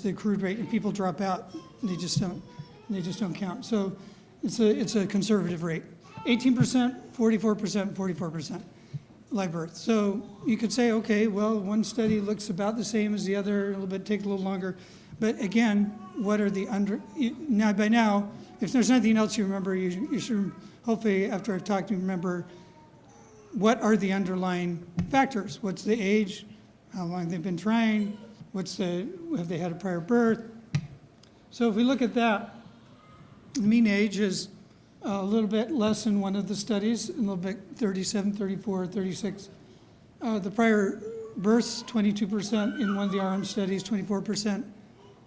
the crude rate. And people drop out. They just don't count. So it's a conservative rate. 18%, 44%, 44%. live birth. So you could say, okay, well, one study looks about the same as the other, a little bit, take a little longer. But again, what are the now by now, if there's nothing else you remember, you should hopefully, after I've talked to you, remember what are the underlying factors? What's the age? How long they've been trying? Have they had a prior birth? So if we look at that, the mean age is a little bit less in one of the studies, a little bit 37, 34, 36. The prior births, 22% in one of the RM studies, 24%.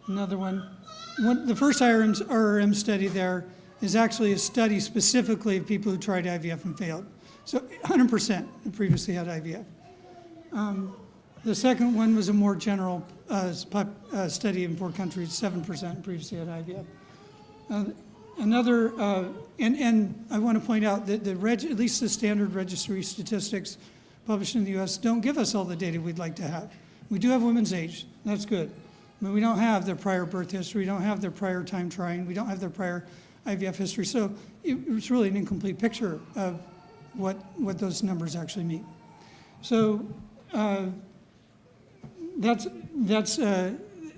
Another one. The first RRM study there is actually a study specifically of people who tried IVF and failed. So 100% previously had IVF. The second one was a more general study in 4 countries, 7% previously had IVF. And I want to point out that at least the standard registry statistics published in the US don't give us all the data we'd like to have. We do have women's age, that's good. But we don't have their prior birth history, we don't have their prior time trying, we don't have their prior IVF history. So it's really an incomplete picture of what those numbers actually mean. So that's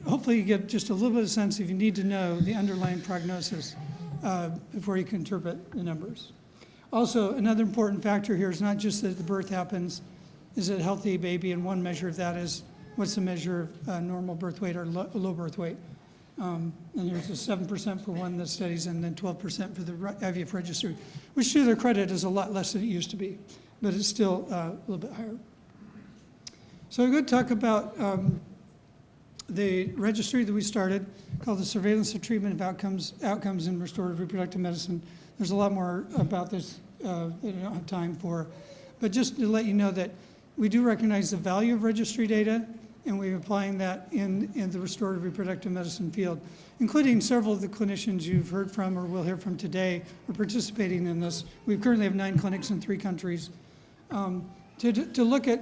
hopefully you get just a little bit of sense if you need to know the underlying prognosis before you can interpret the numbers. Also, another important factor here is not just that the birth happens, is it a healthy baby, and one measure of that is what's the measure of normal birth weight or low birth weight. And there's a 7% for one of the studies and then 12% for the IVF registry, which to their credit is a lot less than it used to be, but it's still a little bit higher. So I'm going to talk about the registry that we started called the Surveillance of Treatment of Outcomes in Restorative Reproductive Medicine. There's a lot more about this that I don't have time for, but just to let you know that we do recognize the value of registry data, and we're applying that in the restorative reproductive medicine field, including several of the clinicians you've heard from or will hear from today are participating in this. We currently have 9 clinics in 3 countries to look at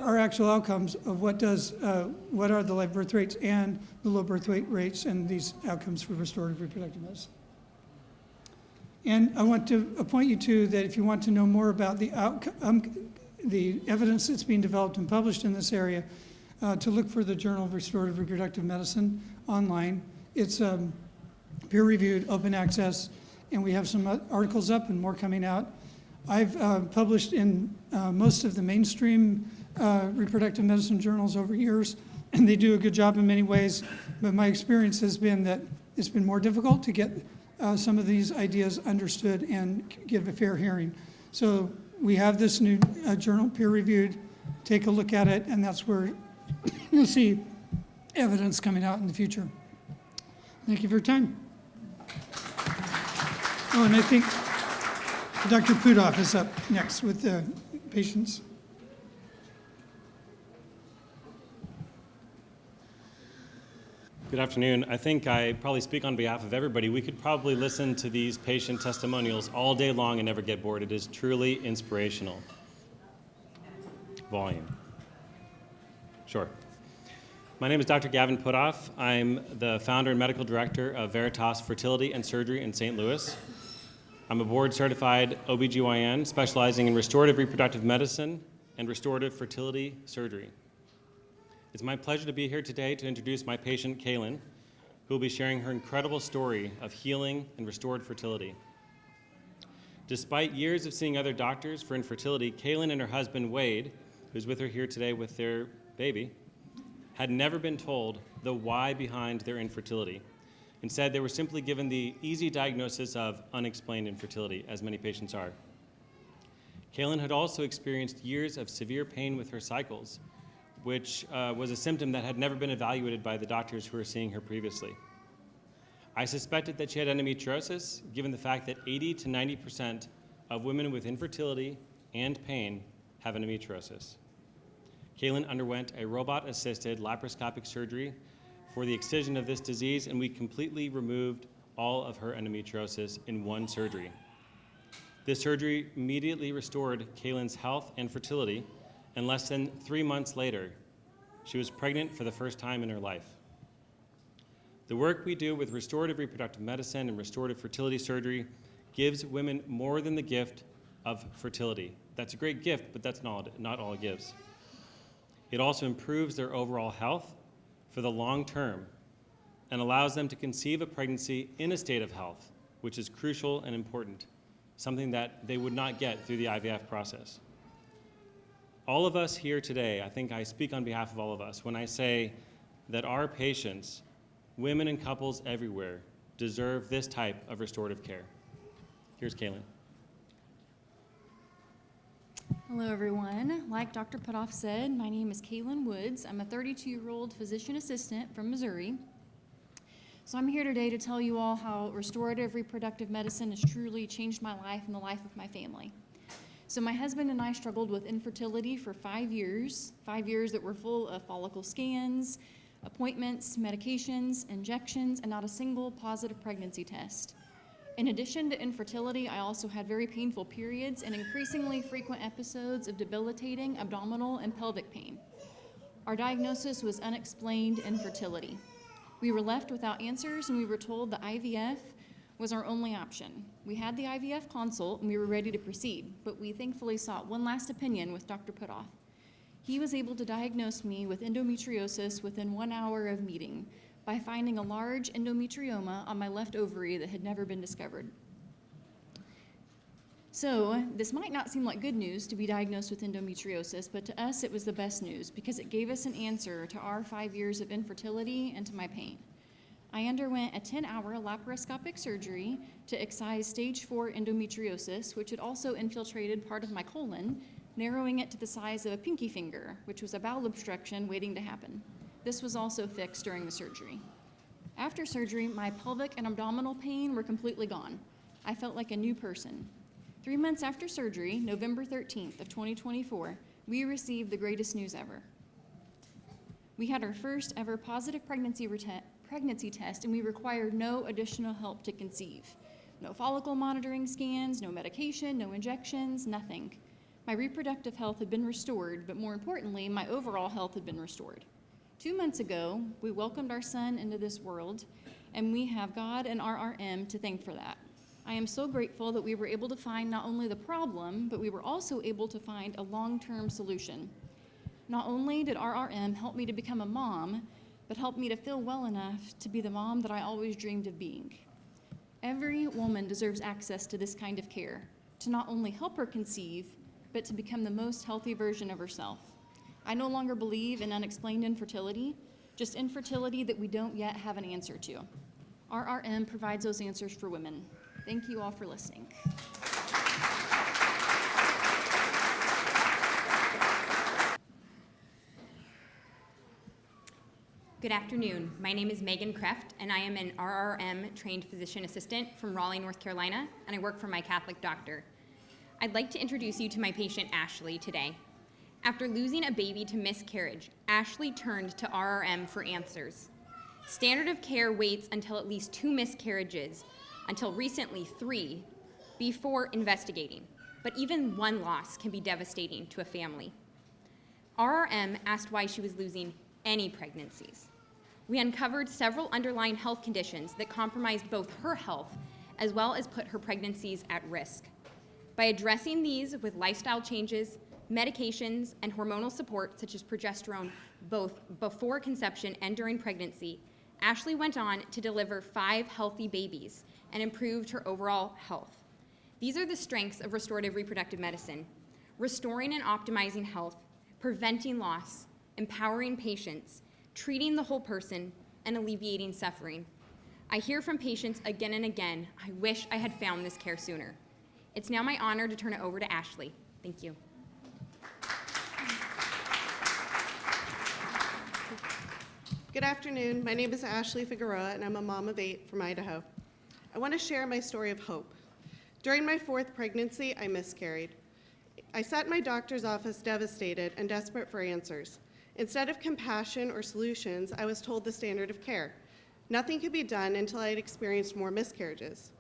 our actual outcomes of what are the live birth rates and the low birth weight rates and these outcomes for restorative reproductive medicine. And I want to point you to that if you want to know more about the evidence that's being developed and published in this area, to look for the Journal of Restorative Reproductive Medicine online. It's peer-reviewed, open access, and we have some articles up and more coming out. I've published in most of the mainstream reproductive medicine journals over years, and they do a good job in many ways, but my experience has been that it's been more difficult to get some of these ideas understood and give a fair hearing. So we have this new journal, peer-reviewed. Take a look at it, and that's where you'll see evidence coming out in the future. Thank you for your time. Oh, and I think Dr. Pudoff is up next with the patients. Good afternoon. I think I probably speak on behalf of everybody. We could probably listen to these patient testimonials all day long and never get bored. It is truly inspirational. Volume. Sure. My name is Dr. Gavin Pudoff. I'm the founder and medical director of Veritas Fertility and Surgery in St. Louis. I'm a board-certified OBGYN specializing in restorative reproductive medicine and restorative fertility surgery. It's my pleasure to be here today to introduce my patient, Kaylin, who will be sharing her incredible story of healing and restored fertility. Despite years of seeing other doctors for infertility, Kaylin and her husband, Wade, who's with her here today with their baby, had never been told the why behind their infertility. Instead, they were simply given the easy diagnosis of unexplained infertility, as many patients are. Kaylin had also experienced years of severe pain with her cycles, which was a symptom that had never been evaluated by the doctors who were seeing her previously. I suspected that she had endometriosis, given the fact that 80 to 90% of women with infertility and pain have endometriosis. Kaylin underwent a robot-assisted laparoscopic surgery for the excision of this disease, and we completely removed all of her endometriosis in one surgery. This surgery immediately restored Kaylin's health and fertility, and less than 3 months later, she was pregnant for the first time in her life. The work we do with restorative reproductive medicine and restorative fertility surgery gives women more than the gift of fertility. That's a great gift, but that's not all it gives. It also improves their overall health for the long term and allows them to conceive a pregnancy in a state of health, which is crucial and important, something that they would not get through the IVF process. All of us here today, I think I speak on behalf of all of us when I say that our patients, women and couples everywhere, deserve this type of restorative care. Here's Kaylin. Hello, everyone. Like Dr. Putoff said, my name is Kaylin Woods. I'm a 32-year-old physician assistant from Missouri. So I'm here today to tell you all how restorative reproductive medicine has truly changed my life and the life of my family. So my husband and I struggled with infertility for 5 years that were full of follicle scans, appointments, medications, injections, and not a single positive pregnancy test. In addition to infertility, I also had very painful periods and increasingly frequent episodes of debilitating abdominal and pelvic pain. Our diagnosis was unexplained infertility. We were left without answers, and we were told the IVF was our only option. We had the IVF consult, and we were ready to proceed, but we thankfully sought one last opinion with Dr. Putoff. He was able to diagnose me with endometriosis within 1 hour of meeting, by finding a large endometrioma on my left ovary that had never been discovered. So this might not seem like good news to be diagnosed with endometriosis, but to us it was the best news because it gave us an answer to our 5 years of infertility and to my pain. I underwent a 10-hour laparoscopic surgery to excise stage 4 endometriosis, which had also infiltrated part of my colon, narrowing it to the size of a pinky finger, which was a bowel obstruction waiting to happen. This was also fixed during the surgery. After surgery, my pelvic and abdominal pain were completely gone. I felt like a new person. 3 months after surgery, November 13th of 2024, we received the greatest news ever. We had our first ever positive pregnancy test, and we required no additional help to conceive. No follicle monitoring scans, no medication, no injections, nothing. My reproductive health had been restored, but more importantly, my overall health had been restored. 2 months ago, we welcomed our son into this world, and we have God and RRM to thank for that. I am so grateful that we were able to find not only the problem, but we were also able to find a long-term solution. Not only did RRM help me to become a mom, but helped me to feel well enough to be the mom that I always dreamed of being. Every woman deserves access to this kind of care, to not only help her conceive, but to become the most healthy version of herself. I no longer believe in unexplained infertility, just infertility that we don't yet have an answer to. RRM provides those answers for women. Thank you all for listening. Good afternoon. My name is Megan Kreft, and I am an RRM trained physician assistant from Raleigh, North Carolina, and I work for my Catholic doctor. I'd like to introduce you to my patient, Ashley, today. After losing a baby to miscarriage, Ashley turned to RRM for answers. Standard of care waits until at least 2 miscarriages, until recently 3, before investigating. But even 1 loss can be devastating to a family. RRM asked why she was losing any pregnancies. We uncovered several underlying health conditions that compromised both her health as well as put her pregnancies at risk. By addressing these with lifestyle changes, medications, and hormonal support such as progesterone both before conception and during pregnancy, Ashley went on to deliver 5 healthy babies and improved her overall health. These are the strengths of restorative reproductive medicine: restoring and optimizing health, preventing loss, empowering patients, treating the whole person, and alleviating suffering. I hear from patients again and again, I wish I had found this care sooner. It's now my honor to turn it over to Ashley. Thank you. Good afternoon. My name is Ashley Figueroa, and I'm a mom of 8 from Idaho. I want to share my story of hope. During my 4th pregnancy, I miscarried. I sat in my doctor's office devastated and desperate for answers. Instead of compassion or solutions, I was told the standard of care. Nothing could be done until I had experienced more miscarriages.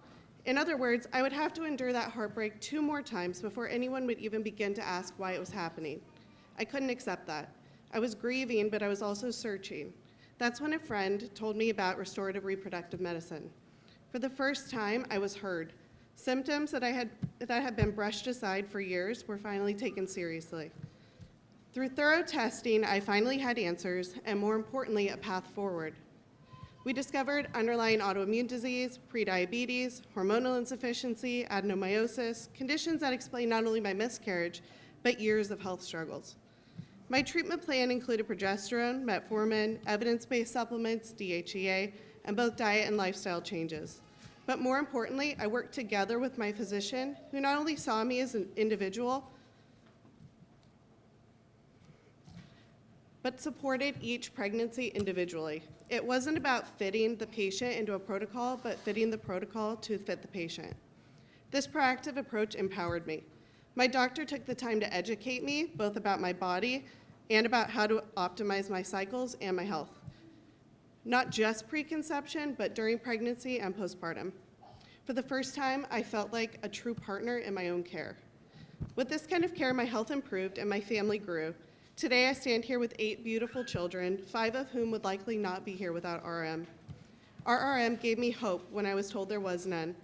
In other words, I would have to endure that heartbreak 2 more times before anyone would even begin to ask why it was happening. I couldn't accept that. I was grieving, but I was also searching. That's when a friend told me about restorative reproductive medicine. For the first time, I was heard. Symptoms that had been brushed aside for years were finally taken seriously. Through thorough testing, I finally had answers, and more importantly, a path forward. We discovered underlying autoimmune disease, prediabetes, hormonal insufficiency, adenomyosis, conditions that explain not only my miscarriage, but years of health struggles. My treatment plan included progesterone, metformin, evidence-based supplements, DHEA, and both diet and lifestyle changes. But more importantly, I worked together with my physician, who not only saw me as an individual, but supported each pregnancy individually. It wasn't about fitting the patient into a protocol, but fitting the protocol to fit the patient. This proactive approach empowered me. My doctor took the time to educate me, both about my body and about how to optimize my cycles and my health. Not just preconception, but during pregnancy and postpartum. For the first time, I felt like a true partner in my own care. With this kind of care, my health improved and my family grew. Today, I stand here with 8 beautiful children, 5 of whom would likely not be here without RRM. RRM gave me hope when I was told there was none.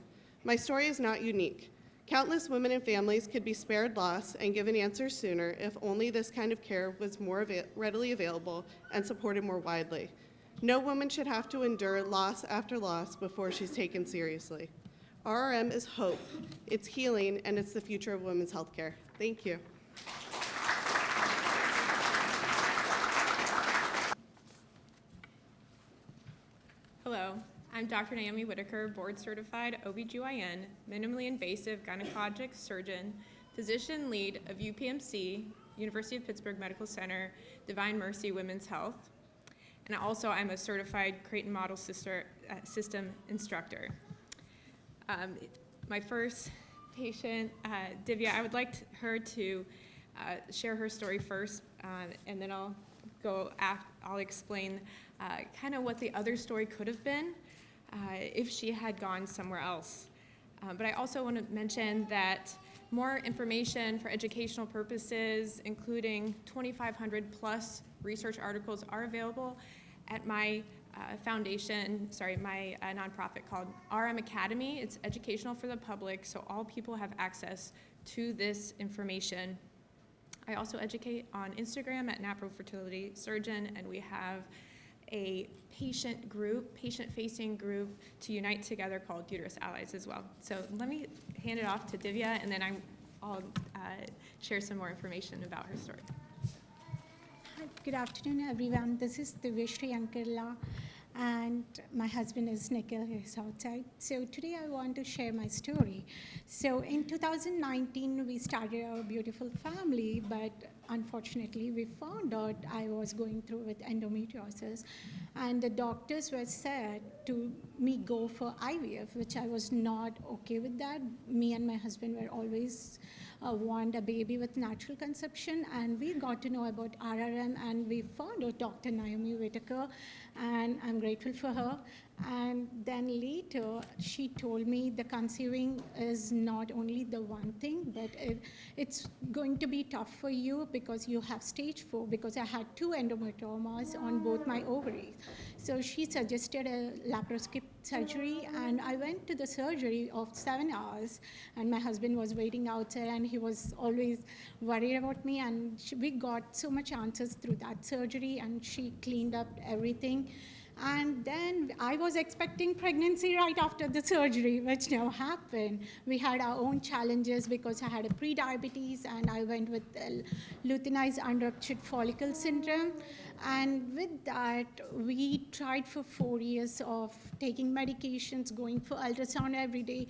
My story is not unique. Countless women and families could be spared loss and given answers sooner if only this kind of care was more readily available and supported more widely. No woman should have to endure loss after loss before she's taken seriously. RRM is hope, it's healing, and it's the future of women's healthcare. Thank you. Hello, I'm Dr. Naomi Whitaker, board-certified OBGYN, minimally invasive gynecologic surgeon, physician lead of UPMC, University of Pittsburgh Medical Center, Divine Mercy Women's Health, and also I'm a certified Creighton Model System instructor. My first patient, Divya, I would like her to share her story first, and then I'll explain kind of what the other story could have been if she had gone somewhere else. But I also want to mention that more information for educational purposes, including 2,500 plus research articles, are available at my my nonprofit called RM Academy. It's educational for the public, so all people have access to this information. I also educate on Instagram at Napro Fertility Surgeon, and we have a patient-facing group to unite together called Uterus Allies as well. So let me hand it off to Divya, and then I'll share some more information about her story. Good afternoon, everyone. This is Divyashri Ankirla, and my husband is Nikhil. He's outside. So today I want to share my story. So in 2019, we started our beautiful family, but unfortunately, we found out I was going through with endometriosis, and the doctors were said to me go for IVF, which I was not okay with that. Me and my husband were always want a baby with natural conception, and we got to know about RRM, and we found out Dr. Naomi Whitaker, and I'm grateful for her. And then later, she told me the conceiving is not only the one thing, but it's going to be tough for you because you have stage 4, because I had 2 endometriomas on both my ovaries. So she suggested a laparoscopic surgery, and I went to the surgery of 7 hours, and my husband was waiting outside, and he was always worried about me, and we got so much answers through that surgery, and she cleaned up everything. And then I was expecting pregnancy right after the surgery, which never happened. We had our own challenges because I had a pre-diabetes, and I went with luteinized underruptured follicle syndrome. And with that, we tried for 4 years of taking medications, going for ultrasound every day,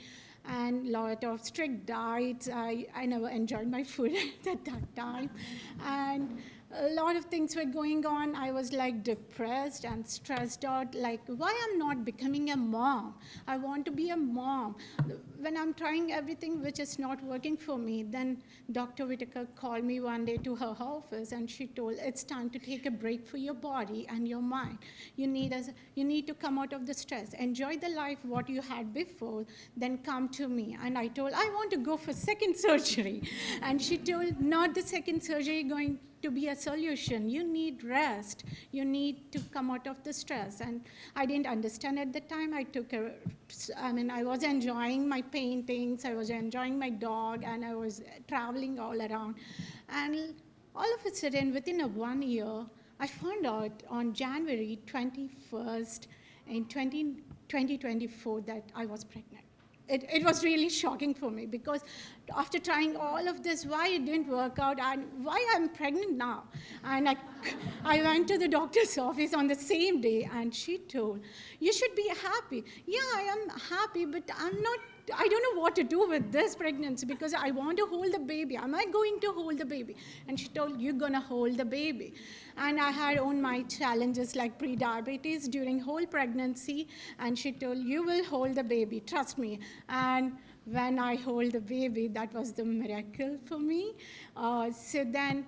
and a lot of strict diets. I never enjoyed my food at that time. And a lot of things were going on. I was like depressed and stressed out, like why I'm not becoming a mom. I want to be a mom. When I'm trying everything which is not working for me, then Dr. Whitaker called me one day to her office, and she told, it's time to take a break for your body and your mind. You need to come out of the stress. Enjoy the life what you had before, then come to me. And I told, I want to go for second surgery. And she told, not the second surgery, to be a solution. You need rest. You need to come out of the stress. And I didn't understand at the time. I was enjoying my paintings, I was enjoying my dog, and I was traveling all around. And all of a sudden, within 1 year, I found out on January 21st in 2024 that I was pregnant. It was really shocking for me because after trying all of this, why it didn't work out and why I'm pregnant now. And I went to the doctor's office on the same day and she told, you should be happy. Yeah, I am happy, but I don't know what to do with this pregnancy because I want to hold the baby. Am I going to hold the baby? And she told, you're going to hold the baby. And I had on my challenges like pre-diabetes during whole pregnancy. And she told, you will hold the baby, trust me. And when I hold the baby, that was the miracle for me. So then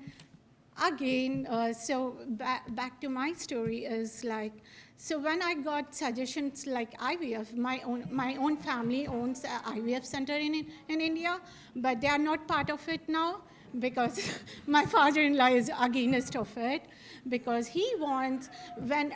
again, back to my story is like, so when I got suggestions like IVF, my own family owns an IVF center in India, but they are not part of it now because my father-in-law is against of it because he wants, when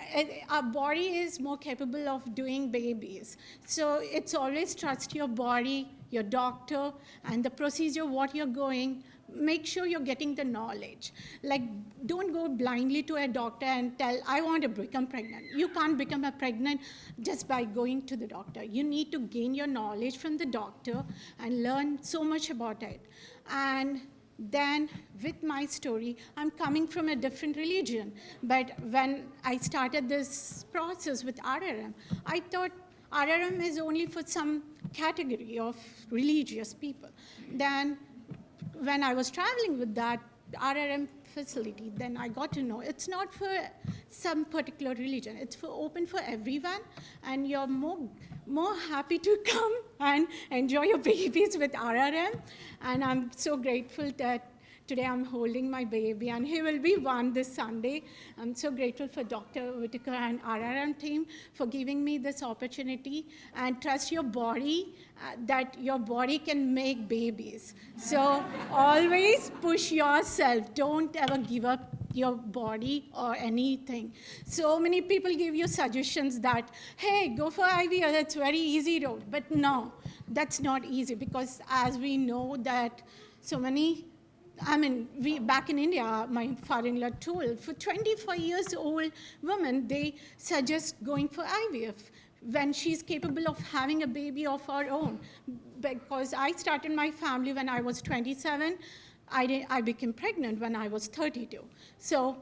our body is more capable of doing babies. So it's always trust your body, your doctor, and the procedure, what you're going. Make sure you're getting the knowledge. Like, don't go blindly to a doctor and tell, I want to become pregnant. You can't become pregnant just by going to the doctor. You need to gain your knowledge from the doctor and learn so much about it. And then with my story, I'm coming from a different religion. But when I started this process with RRM, I thought RRM is only for some category of religious people. Then when I was traveling with that RRM facility, then I got to know it's not for some particular religion. It's open for everyone, and you're more happy to come and enjoy your babies with RRM. And I'm so grateful that today I'm holding my baby, and he will be 1 this Sunday. I'm so grateful for Dr. Whitaker and RRM team for giving me this opportunity. And trust your body, that your body can make babies. So always push yourself. Don't ever give up your body or anything. So many people give you suggestions that, hey, go for IVF, that's very easy road. But no, that's not easy because as we know that so many, back in India, my father-in-law told, for 25 years old women, they suggest going for IVF when she's capable of having a baby of her own. Because I started my family when I was 27, I became pregnant when I was 32. So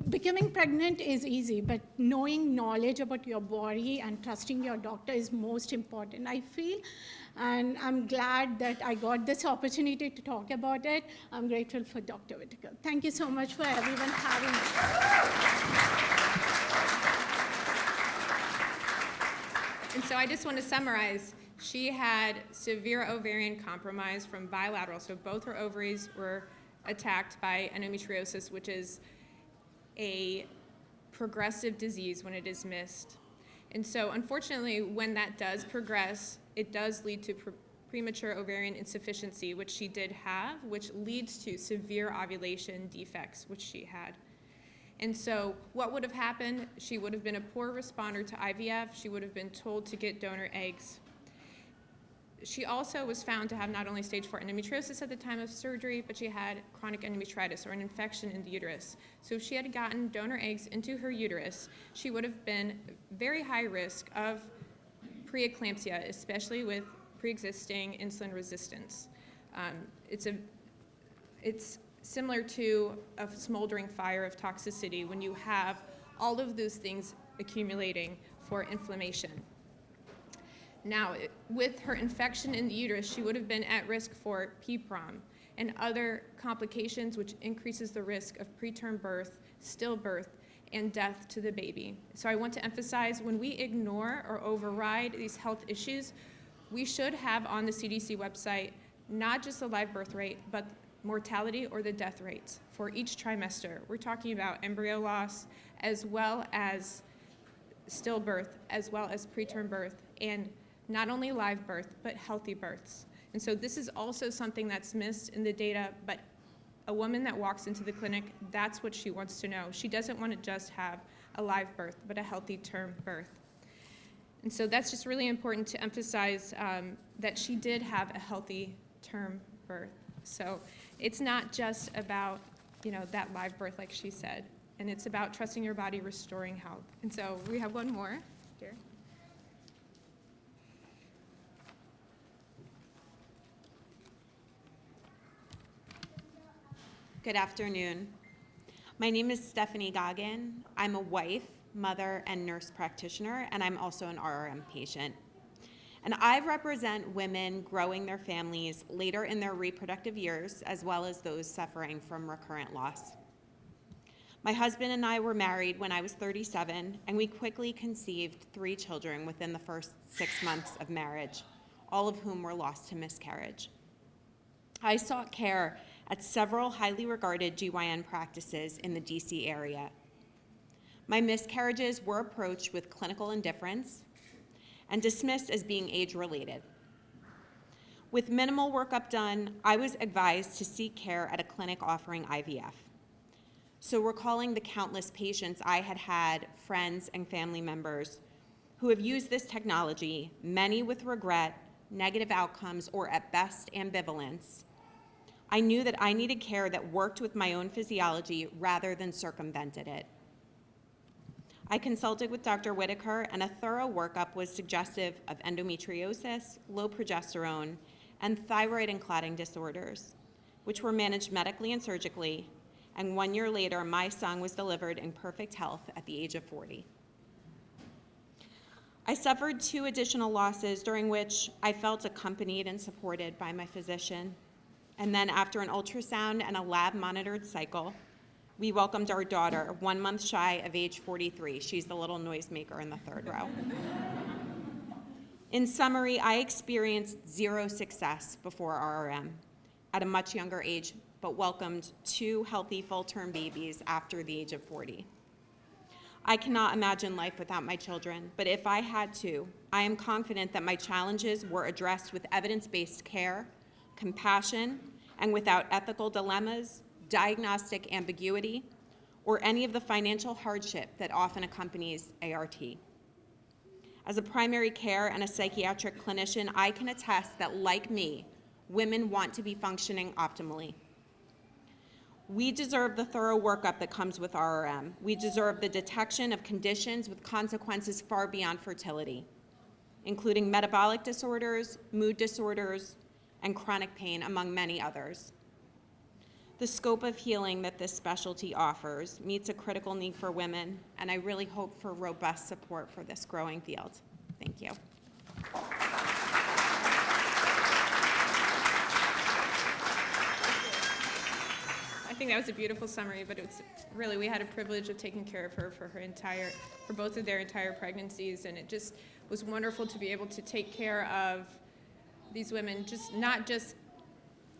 becoming pregnant is easy, but knowing knowledge about your body and trusting your doctor is most important, I feel. And I'm glad that I got this opportunity to talk about it. I'm grateful for Dr. Whitaker. Thank you so much for everyone having me. And so I just want to summarize. She had severe ovarian compromise from bilateral, so both her ovaries were attacked by endometriosis, which is a progressive disease when it is missed. And so unfortunately, when that does progress, it does lead to premature ovarian insufficiency, which she did have, which leads to severe ovulation defects, which she had. And so what would have happened? She would have been a poor responder to IVF. She would have been told to get donor eggs. She also was found to have not only stage 4 endometriosis at the time of surgery, but she had chronic endometritis, or an infection in the uterus. So if she had gotten donor eggs into her uterus, she would have been very high risk of preeclampsia, especially with pre-existing insulin resistance. It's similar to a smoldering fire of toxicity when you have all of those things accumulating for inflammation. Now, with her infection in the uterus, she would have been at risk for PPROM and other complications, which increases the risk of preterm birth, stillbirth, and death to the baby. So I want to emphasize, when we ignore or override these health issues, we should have on the CDC website not just the live birth rate, but mortality or the death rates for each trimester. We're talking about embryo loss, as well as stillbirth, as well as preterm birth, and not only live birth, but healthy births. And so this is also something that's missed in the data, but A woman that walks into the clinic, that's what she wants to know. She doesn't want to just have a live birth, but a healthy term birth. And so that's just really important to emphasize that she did have a healthy term birth. So it's not just about, that live birth like she said, and it's about trusting your body, restoring health. And so we have one more here. Good afternoon. My name is Stephanie Goggin. I'm a wife, mother, and nurse practitioner, and I'm also an RRM patient. And I represent women growing their families later in their reproductive years, as well as those suffering from recurrent loss. My husband and I were married when I was 37, and we quickly conceived 3 children within the first 6 months of marriage, all of whom were lost to miscarriage. I sought care at several highly regarded GYN practices in the DC area. My miscarriages were approached with clinical indifference and dismissed as being age-related. With minimal workup done, I was advised to seek care at a clinic offering IVF. So recalling the countless patients I had had, friends and family members, who have used this technology, many with regret, negative outcomes, or at best ambivalence, I knew that I needed care that worked with my own physiology rather than circumvented it. I consulted with Dr. Whitaker, and a thorough workup was suggestive of endometriosis, low progesterone, and thyroid and clotting disorders, which were managed medically and surgically, and 1 year later, my son was delivered in perfect health at the age of 40. I suffered 2 additional losses during which I felt accompanied and supported by my physician. And then after an ultrasound and a lab-monitored cycle, we welcomed our daughter, 1 month shy of age 43. She's the little noisemaker in the 3rd row. In summary, I experienced 0 success before RRM at a much younger age, but welcomed 2 healthy full-term babies after the age of 40. I cannot imagine life without my children, but if I had to, I am confident that my challenges were addressed with evidence-based care, compassion, and without ethical dilemmas, diagnostic ambiguity, or any of the financial hardship that often accompanies ART. As a primary care and a psychiatric clinician, I can attest that, like me, women want to be functioning optimally. We deserve the thorough workup that comes with RRM. We deserve the detection of conditions with consequences far beyond fertility, including metabolic disorders, mood disorders, and chronic pain, among many others. The scope of healing that this specialty offers meets a critical need for women, and I really hope for robust support for this growing field. Thank you. I think that was a beautiful summary, but it's really, we had a privilege of taking care of her for both of their entire pregnancies, and it just was wonderful to be able to take care of these women, not just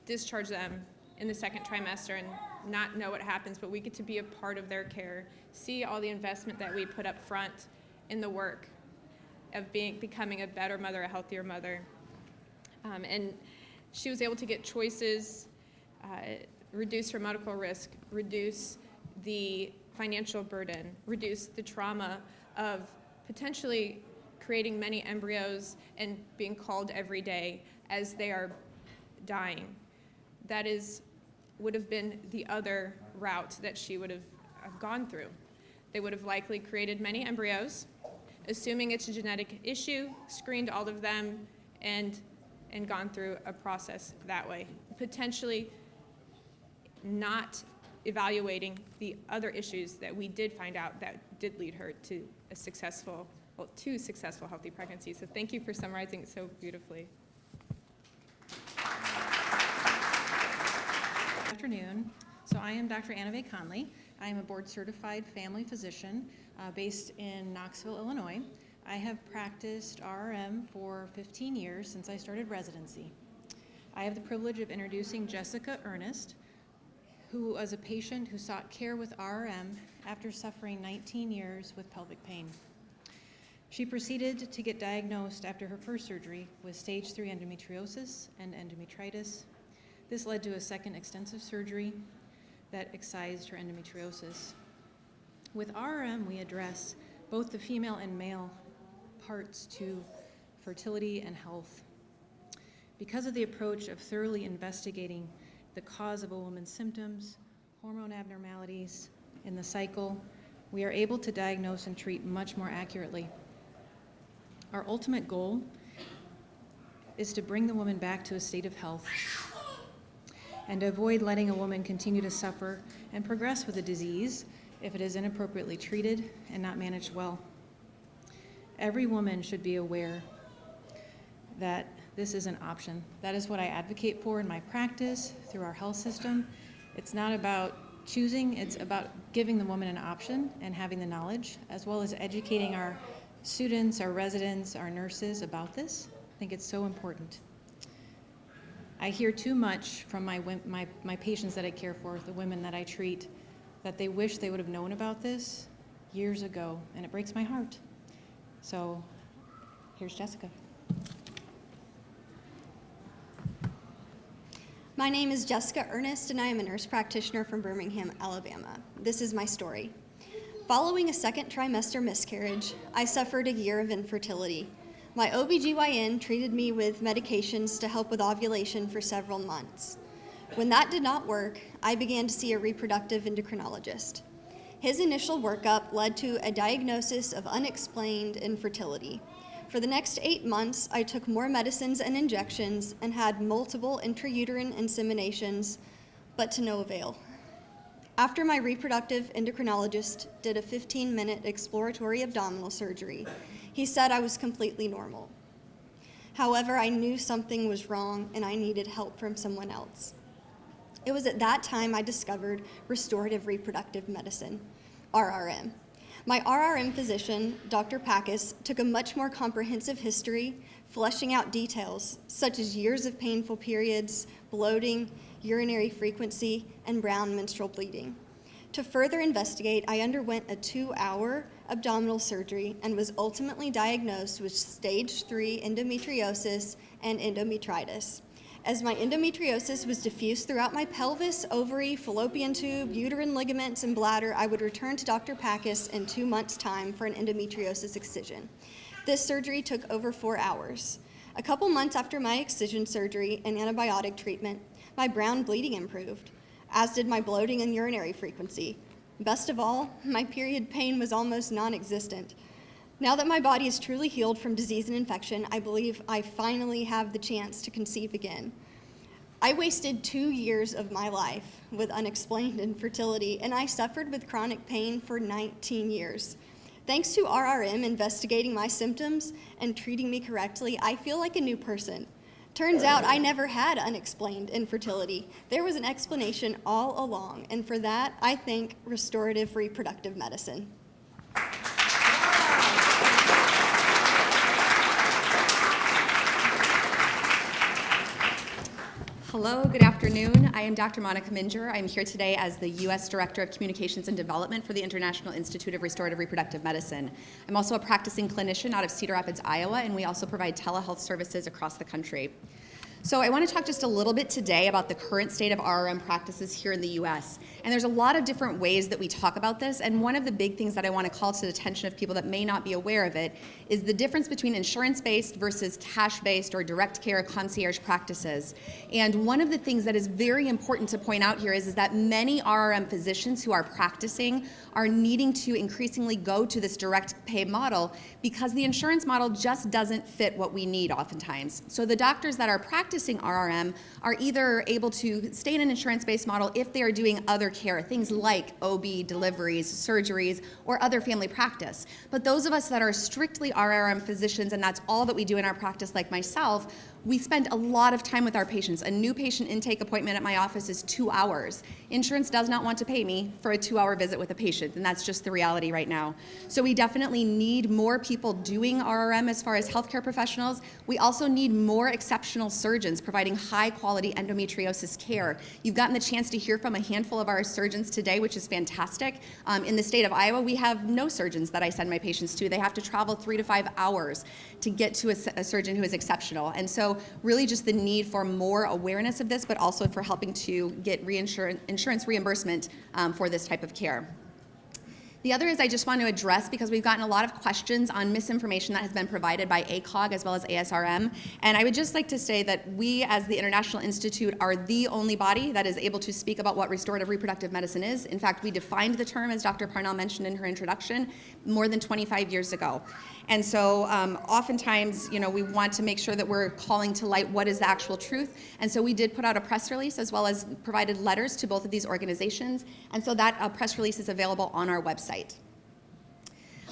discharge them in the 2nd trimester and not know what happens, but we get to be a part of their care, see all the investment that we put up front in the work of becoming a better mother, a healthier mother. And she was able to get choices, reduce her medical risk, reduce the financial burden, reduce the trauma of potentially creating many embryos and being called every day as they are dying. That would have been the other route that she would have gone through. They would have likely created many embryos, assuming it's a genetic issue, screened all of them, and gone through a process that way, potentially not evaluating the other issues that we did find out that did lead her to two successful healthy pregnancies. So thank you for summarizing it so beautifully. Good afternoon. So I am Dr. Anna Mae Conley. I am a board-certified family physician based in Knoxville, Illinois. I have practiced RRM for 15 years since I started residency. I have the privilege of introducing Jessica Ernest, who was a patient who sought care with RRM after suffering 19 years with pelvic pain. She proceeded to get diagnosed after her first surgery with stage 3 endometriosis and endometritis. This led to a second extensive surgery that excised her endometriosis. With RRM, we address both the female and male parts to fertility and health. Because of the approach of thoroughly investigating the cause of a woman's symptoms, hormone abnormalities in the cycle, we are able to diagnose and treat much more accurately. Our ultimate goal is to bring the woman back to a state of health and to avoid letting a woman continue to suffer and progress with a disease if it is inappropriately treated and not managed well. Every woman should be aware that this is an option. That is what I advocate for in my practice through our health system. It's not about choosing, it's about giving the woman an option and having the knowledge, as well as educating our students, our residents, our nurses about this. I think it's so important. I hear too much from my patients that I care for, the women that I treat, that they wish they would have known about this years ago, and it breaks my heart. So here's Jessica. My name is Jessica Ernest, and I am a nurse practitioner from Birmingham, Alabama. This is my story. Following a second trimester miscarriage, I suffered a year of infertility. My OBGYN treated me with medications to help with ovulation for several months. When that did not work, I began to see a reproductive endocrinologist. His initial workup led to a diagnosis of unexplained infertility. For the next 8 months, I took more medicines and injections and had multiple intrauterine inseminations, but to no avail. After my reproductive endocrinologist did a 15-minute exploratory abdominal surgery, he said I was completely normal. However, I knew something was wrong and I needed help from someone else. It was at that time I discovered restorative reproductive medicine, RRM. My RRM physician, Dr. Packus, took a much more comprehensive history, fleshing out details such as years of painful periods, bloating, urinary frequency, and brown menstrual bleeding. To further investigate, I underwent a 2-hour abdominal surgery and was ultimately diagnosed with stage 3 endometriosis and endometritis. As my endometriosis was diffused throughout my pelvis, ovary, fallopian tube, uterine ligaments, and bladder, I would return to Dr. Packus in 2 months' time for an endometriosis excision. This surgery took over 4 hours. A couple months after my excision surgery and antibiotic treatment, my brown bleeding improved, as did my bloating and urinary frequency. Best of all, my period pain was almost non-existent. Now that my body is truly healed from disease and infection, I believe I finally have the chance to conceive again. I wasted 2 years of my life with unexplained infertility, and I suffered with chronic pain for 19 years. Thanks to RRM investigating my symptoms and treating me correctly, I feel like a new person. Turns out I never had unexplained infertility. There was an explanation all along, and for that, I thank restorative reproductive medicine. Hello, good afternoon. I am Dr. Monica Minger. I'm here today as the U.S. Director of Communications and Development for the International Institute of Restorative Reproductive Medicine. I'm also a practicing clinician out of Cedar Rapids, Iowa, and we also provide telehealth services across the country. So I want to talk just a little bit today about the current state of RRM practices here in the U.S. And there's a lot of different ways that we talk about this, and one of the big things that I want to call to the attention of people that may not be aware of it is the difference between insurance-based versus cash-based or direct care concierge practices. And one of the things that is very important to point out here is that many RRM physicians who are practicing are needing to increasingly go to this direct pay model because the insurance model just doesn't fit what we need oftentimes. So the doctors that are practicing RRM are either able to stay in an insurance-based model if they are doing other care, things like OB deliveries, surgeries, or other family practice. But those of us that are strictly RRM physicians, and that's all that we do in our practice, like myself, we spend a lot of time with our patients. A new patient intake appointment at my office is 2 hours. Insurance does not want to pay me for a 2-hour visit with a patient, and that's just the reality right now. So we definitely need more people doing RRM as far as healthcare professionals. We also need more exceptional surgeons providing high-quality endometriosis care. You've gotten the chance to hear from a handful of our surgeons today, which is fantastic. In the state of Iowa, we have no surgeons that I send my patients to. They have to travel 3 to 5 hours to get to a surgeon who is exceptional. And so So really just the need for more awareness of this, but also for helping to get insurance reimbursement for this type of care. The other is I just want to address, because we've gotten a lot of questions on misinformation that has been provided by ACOG as well as ASRM, and I would just like to say that we as the International Institute are the only body that is able to speak about what restorative reproductive medicine is. In fact, we defined the term, as Dr. Parnell mentioned in her introduction, more than 25 years ago. And so oftentimes, we want to make sure that we're calling to light what is the actual truth. And so we did put out a press release as well as provided letters to both of these organizations. And so that press release is available on our website.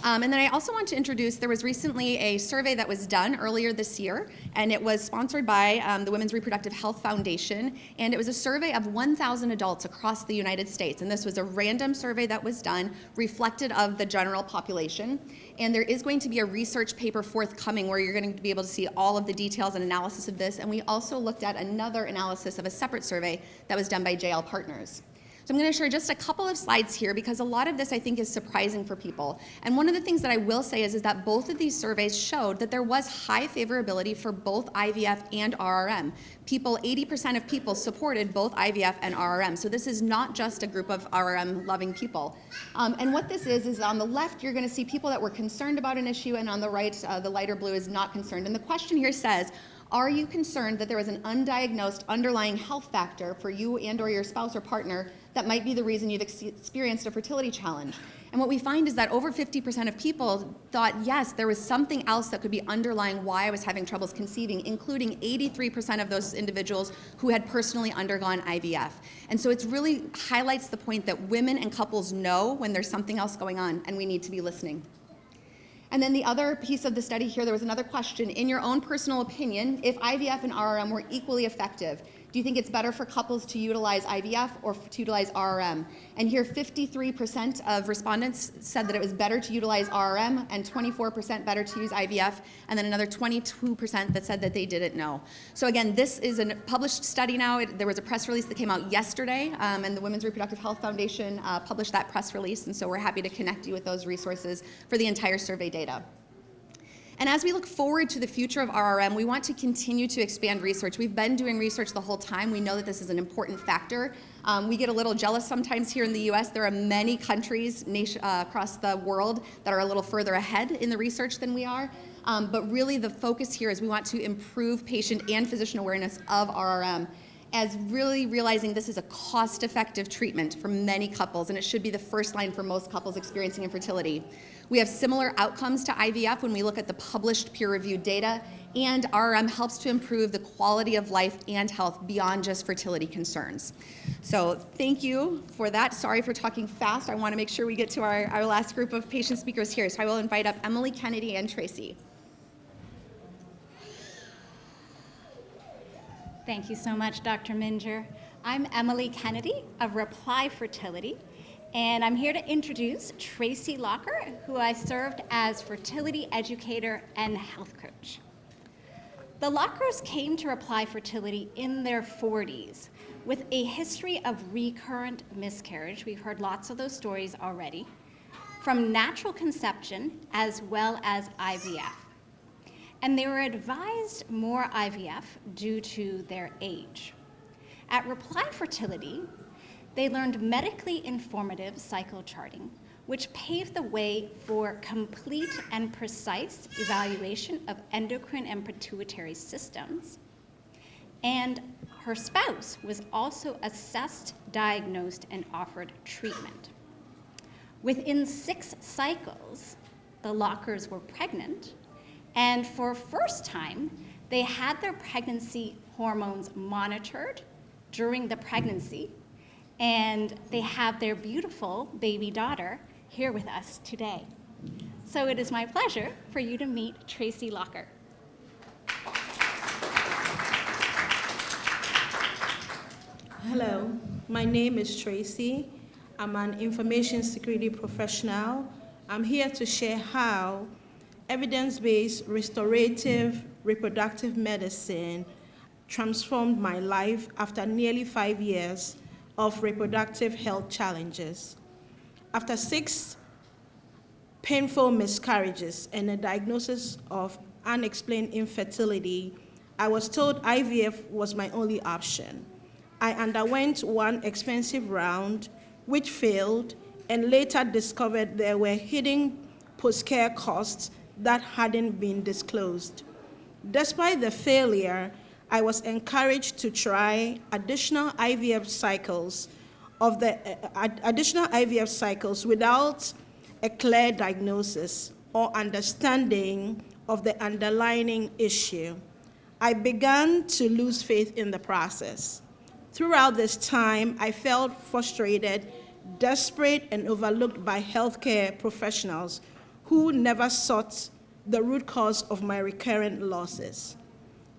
And then I also want to introduce, there was recently a survey that was done earlier this year, and it was sponsored by the Women's Reproductive Health Foundation, and it was a survey of 1,000 adults across the United States. And this was a random survey that was done, reflected of the general population. And there is going to be a research paper forthcoming where you're going to be able to see all of the details and analysis of this. And we also looked at another analysis of a separate survey that was done by JL Partners. So I'm going to share just a couple of slides here because a lot of this I think is surprising for people. And one of the things that I will say is that both of these surveys showed that there was high favorability for both IVF and RRM. 80% of people supported both IVF and RRM. So this is not just a group of RRM loving people. And what this is on the left you're going to see people that were concerned about an issue, and on the right the lighter blue is not concerned. And the question here says, are you concerned that there is an undiagnosed underlying health factor for you and or your spouse or partner that might be the reason you've experienced a fertility challenge? And what we find is that over 50% of people thought, yes, there was something else that could be underlying why I was having troubles conceiving, including 83% of those individuals who had personally undergone IVF. And so it really highlights the point that women and couples know when there's something else going on, and we need to be listening. And then the other piece of the study here, there was another question. In your own personal opinion, if IVF and RRM were equally effective, do you think it's better for couples to utilize IVF or to utilize RRM? And here 53% of respondents said that it was better to utilize RRM and 24% better to use IVF, and then another 22% that said that they didn't know. So again, this is a published study now. There was a press release that came out yesterday, and the Women's Reproductive Health Foundation published that press release, and so we're happy to connect you with those resources for the entire survey data. And as we look forward to the future of RRM, we want to continue to expand research. We've been doing research the whole time. We know that this is an important factor. We get a little jealous sometimes here in the US. There are many countries across the world that are a little further ahead in the research than we are. But really the focus here is we want to improve patient and physician awareness of RRM, as really realizing this is a cost-effective treatment for many couples, and it should be the first line for most couples experiencing infertility. We have similar outcomes to IVF when we look at the published peer-reviewed data, and RRM helps to improve the quality of life and health beyond just fertility concerns. So thank you for that. Sorry for talking fast. I want to make sure we get to our last group of patient speakers here. So I will invite up Emily, Kennedy, and Tracy. Thank you so much, Dr. Minger. I'm Emily Kennedy of Reply Fertility, and I'm here to introduce Tracy Locker, who I served as fertility educator and health coach. The Lockers came to Reply Fertility in their 40s with a history of recurrent miscarriage. We've heard lots of those stories already, from natural conception as well as IVF. And they were advised more IVF due to their age. At Reply Fertility, they learned medically informative cycle charting, which paved the way for complete and precise evaluation of endocrine and pituitary systems. And her spouse was also assessed, diagnosed, and offered treatment. Within 6 cycles, the Lockers were pregnant, and for first time, they had their pregnancy hormones monitored during the pregnancy, and they have their beautiful baby daughter here with us today. So it is my pleasure for you to meet Tracy Locker. Hello, my name is Tracy. I'm an information security professional. I'm here to share how evidence-based restorative reproductive medicine transformed my life after nearly 5 years of reproductive health challenges. After 6 painful miscarriages and a diagnosis of unexplained infertility, I was told IVF was my only option. I underwent one expensive round, which failed, and later discovered there were hidden post-care costs that hadn't been disclosed. Despite the failure, I was encouraged to try additional IVF cycles without a clear diagnosis or understanding of the underlying issue. I began to lose faith in the process. Throughout this time, I felt frustrated, desperate, and overlooked by healthcare professionals who never sought the root cause of my recurrent losses.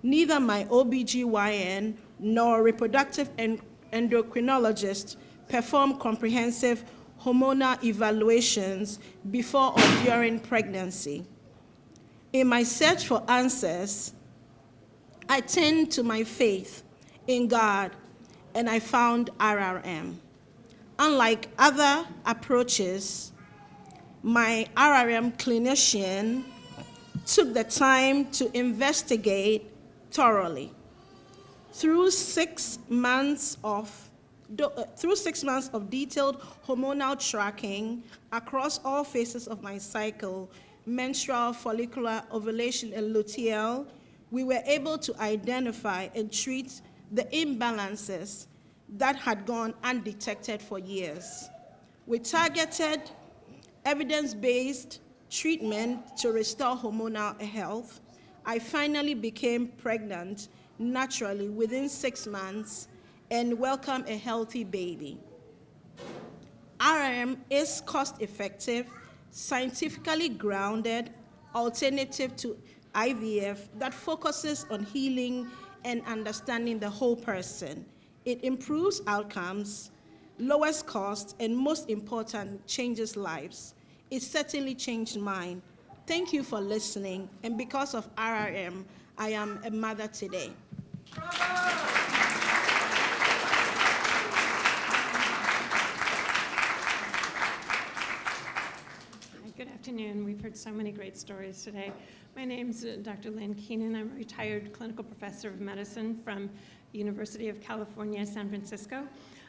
Neither my OBGYN nor reproductive endocrinologist performed comprehensive hormonal evaluations before or during pregnancy. In my search for answers, I turned to my faith in God, and I found RRM. Unlike other approaches, my RRM clinician took the time to investigate thoroughly. Through 6 months of detailed hormonal tracking across all phases of my cycle, menstrual, follicular, ovulation, and luteal, we were able to identify and treat the imbalances that had gone undetected for years. With targeted, evidence-based treatment to restore hormonal health, I finally became pregnant naturally within 6 months and welcomed a healthy baby. RRM is cost-effective, scientifically grounded alternative to IVF that focuses on healing and understanding the whole person. It improves outcomes, lowers costs, and most important, changes lives. It certainly changed mine. Thank you for listening, and because of RRM, I am a mother today. Good afternoon. We've heard so many great stories today. My name's Dr. Lynn Keenan. I'm a retired clinical professor of medicine from University of California, San Francisco.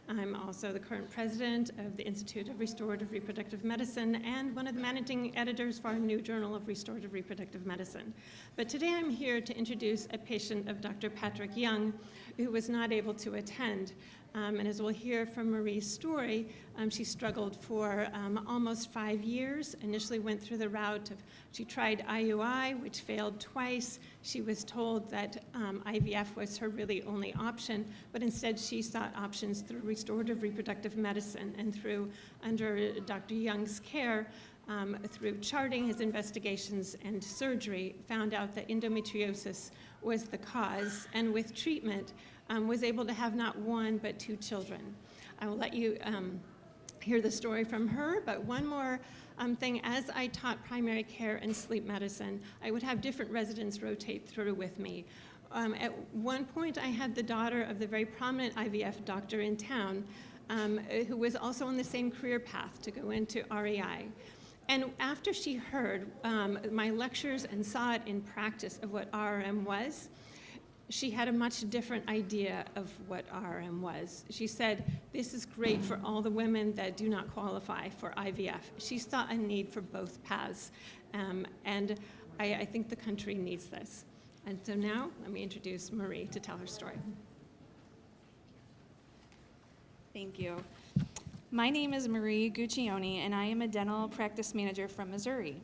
I'm also the current president of the Institute of Restorative Reproductive Medicine and one of the managing editors for our new Journal of Restorative Reproductive Medicine. But today I'm here to introduce a patient of Dr. Patrick Young, who was not able to attend. And as we'll hear from Marie's story, she struggled for almost 5 years. Initially went through the route of, she tried IUI, which failed twice. She was told that IVF was her really only option, but instead she sought options through restorative reproductive medicine and through, under Dr. Young's care, through charting his investigations and surgery, found out that endometriosis was the cause, and with treatment, was able to have not 1, but 2 children. I will let you hear the story from her, but one more thing, as I taught primary care and sleep medicine, I would have different residents rotate through with me. At one point, I had the daughter of the very prominent IVF doctor in town, who was also on the same career path to go into REI. And after she heard my lectures and saw it in practice of what RRM was, she had a much different idea of what RRM was. She said, this is great for all the women that do not qualify for IVF. She saw a need for both paths, and I think the country needs this. And so now, let me introduce Marie to tell her story. Thank you. My name is Marie Guccione, and I am a dental practice manager from Missouri.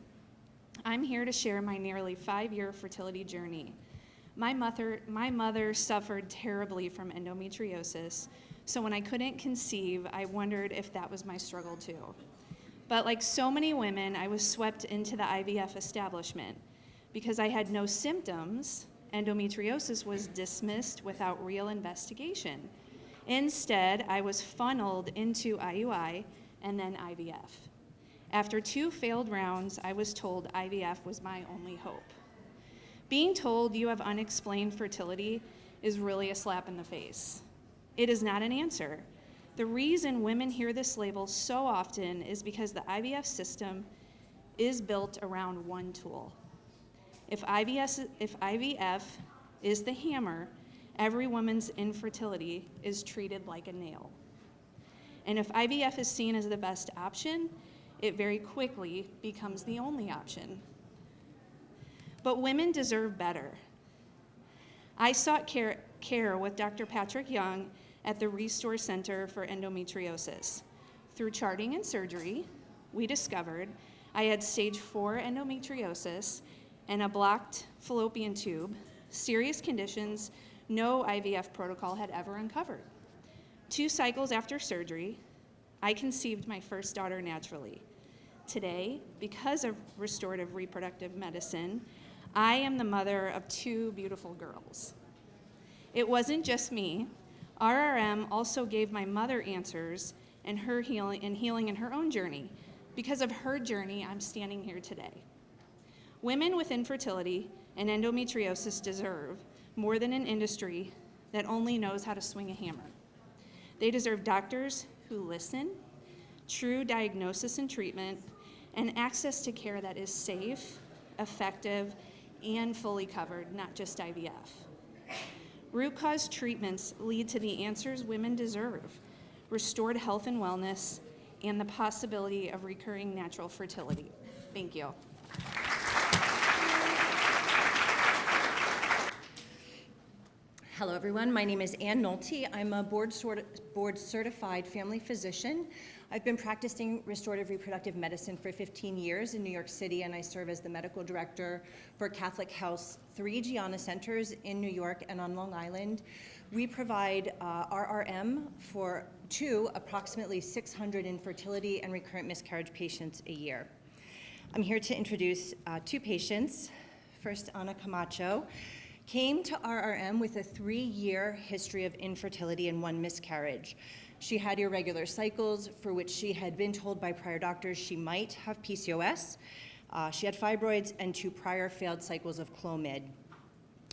I'm here to share my nearly 5-year fertility journey. My mother suffered terribly from endometriosis, so when I couldn't conceive, I wondered if that was my struggle too. But like so many women, I was swept into the IVF establishment. Because I had no symptoms, endometriosis was dismissed without real investigation. Instead, I was funneled into IUI and then IVF. After 2 failed rounds, I was told IVF was my only hope. Being told you have unexplained fertility is really a slap in the face. It is not an answer. The reason women hear this label so often is because the IVF system is built around one tool. If IVF is the hammer, every woman's infertility is treated like a nail. And if IVF is seen as the best option, it very quickly becomes the only option. But women deserve better. I sought care with Dr. Patrick Young at the Restore Center for Endometriosis. Through charting and surgery, we discovered I had stage 4 endometriosis and a blocked fallopian tube, serious conditions no IVF protocol had ever uncovered. 2 cycles after surgery, I conceived my first daughter naturally. Today, because of restorative reproductive medicine, I am the mother of 2 beautiful girls. It wasn't just me. RRM also gave my mother answers in her healing in her own journey. Because of her journey, I'm standing here today. Women with infertility and endometriosis deserve more than an industry that only knows how to swing a hammer. They deserve doctors who listen, true diagnosis and treatment, and access to care that is safe, effective, and fully covered, not just IVF. Root cause treatments lead to the answers women deserve: restored health and wellness, and the possibility of recurring natural fertility. Thank you. Hello, everyone. My name is Ann Nolte. I'm a board-certified family physician. I've been practicing restorative reproductive medicine for 15 years in New York City, and I serve as the medical director for Catholic Health's 3 Gianna centers in New York and on Long Island. We provide RRM to approximately 600 infertility and recurrent miscarriage patients a year. I'm here to introduce 2 patients. First, Ana Camacho came to RRM with a 3-year history of infertility and 1 miscarriage. She had irregular cycles for which she had been told by prior doctors she might have PCOS. She had fibroids and 2 prior failed cycles of Clomid.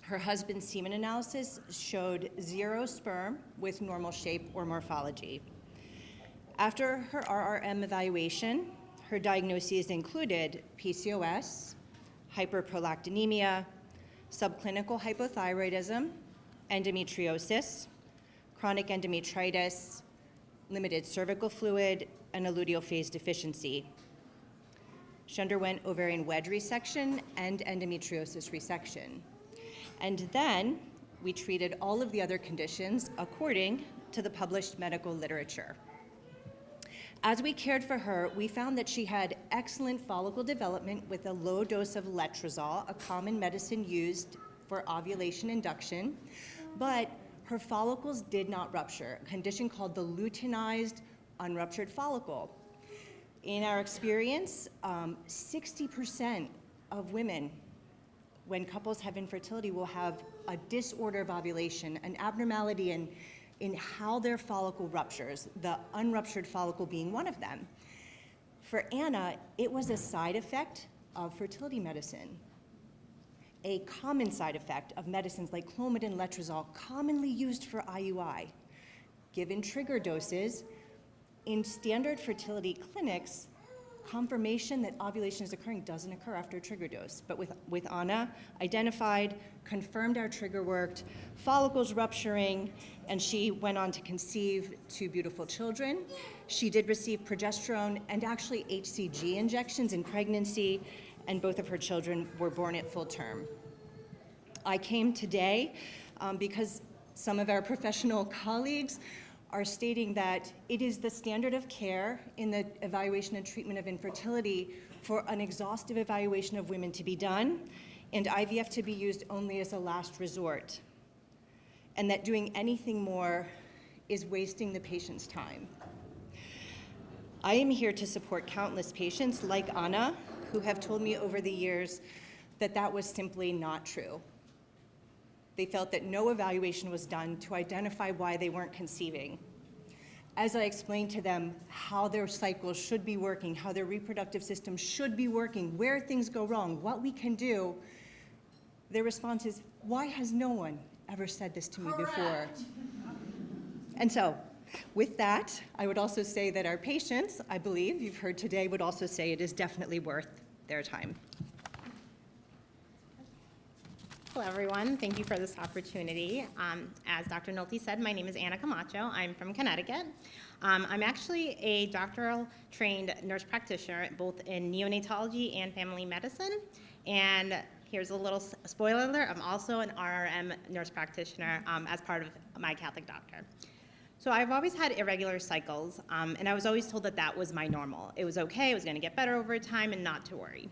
Her husband's semen analysis showed 0 sperm with normal shape or morphology. After her RRM evaluation, her diagnoses included PCOS, hyperprolactinemia, subclinical hypothyroidism, endometriosis, chronic endometritis, limited cervical fluid, and a luteal phase deficiency. She underwent ovarian wedge resection and endometriosis resection. And then we treated all of the other conditions according to the published medical literature. As we cared for her, we found that she had excellent follicle development with a low dose of letrozole, a common medicine used for ovulation induction, but her follicles did not rupture, a condition called the luteinized unruptured follicle. In our experience, 60% of women, when couples have infertility, will have a disorder of ovulation, an abnormality in how their follicle ruptures, the unruptured follicle being one of them. For Anna, it was a side effect of fertility medicine. A common side effect of medicines like Clomid and letrozole, commonly used for IUI. Given trigger doses, in standard fertility clinics, confirmation that ovulation is occurring doesn't occur after a trigger dose. But with Anna, identified, confirmed our trigger worked, follicles rupturing, and she went on to conceive 2 beautiful children. She did receive progesterone and actually HCG injections in pregnancy, and both of her children were born at full term. I came today because some of our professional colleagues are stating that it is the standard of care in the evaluation and treatment of infertility for an exhaustive evaluation of women to be done and IVF to be used only as a last resort, and that doing anything more is wasting the patient's time. I am here to support countless patients like Anna who have told me over the years that that was simply not true. They felt that no evaluation was done to identify why they weren't conceiving. As I explained to them how their cycles should be working, how their reproductive system should be working, where things go wrong, what we can do, their response is, why has no one ever said this to me before? And so, with that, I would also say that our patients, I believe, you've heard today, would also say it is definitely worth their time. Hello, everyone. Thank you for this opportunity. As Dr. Nolte said, my name is Anna Camacho. I'm from Connecticut. I'm actually a doctoral trained nurse practitioner, both in neonatology and family medicine. And here's a little spoiler alert, I'm also an RRM nurse practitioner as part of my Catholic doctor. So I've always had irregular cycles, and I was always told that that was my normal. It was okay, it was gonna get better over time, and not to worry.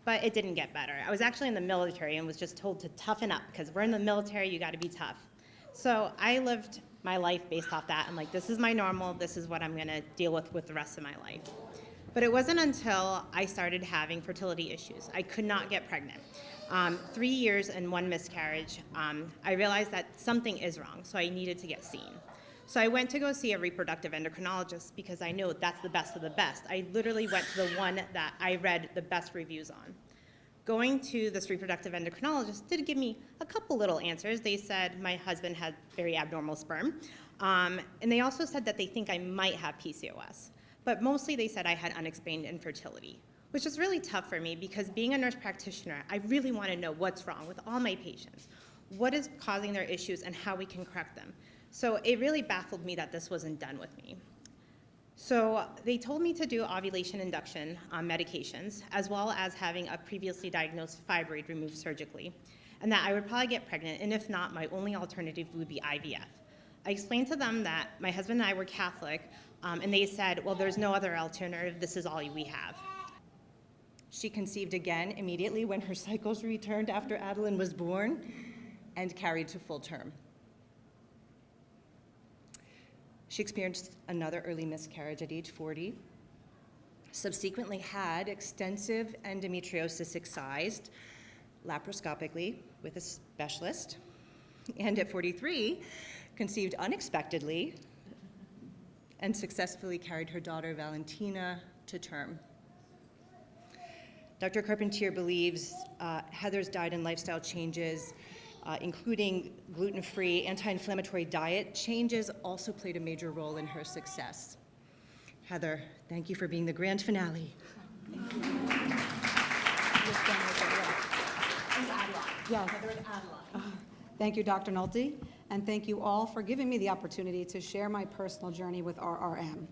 But it didn't get better. I was actually in the military and was just told to toughen up, because we're in the military, you gotta be tough. So I lived my life based off that. I'm like, this is my normal, this is what I'm gonna deal with the rest of my life. But it wasn't until I started having fertility issues. I could not get pregnant. 3 years and 1 miscarriage, I realized that something is wrong, so I needed to get seen. So I went to go see a reproductive endocrinologist because I knew that's the best of the best. I literally went to the one that I read the best reviews on. Going to this reproductive endocrinologist did give me a couple little answers. They said my husband had very abnormal sperm, and they also said that they think I might have PCOS. But mostly they said I had unexplained infertility, which is really tough for me because being a nurse practitioner, I really want to know what's wrong with all my patients. What is causing their issues and how we can correct them. So it really baffled me that this wasn't done with me. So they told me to do ovulation induction medications, as well as having a previously diagnosed fibroid removed surgically, and that I would probably get pregnant, and if not, my only alternative would be IVF. I explained to them that my husband and I were Catholic, and they said, well, there's no other alternative, this is all we have. She conceived again immediately when her cycles returned after Adeline was born and carried to full term. She experienced another early miscarriage at age 40, subsequently had extensive endometriosis excised laparoscopically with a specialist, and at 43, conceived unexpectedly and successfully carried her daughter Valentina to term. Dr. Carpentier believes Heather's diet and lifestyle changes, including gluten-free, anti-inflammatory diet changes, also played a major role in her success. Heather, thank you for being the grand finale. Yes. Thank you, Dr. Nolte, and thank you all for giving me the opportunity to share my personal journey with RRM.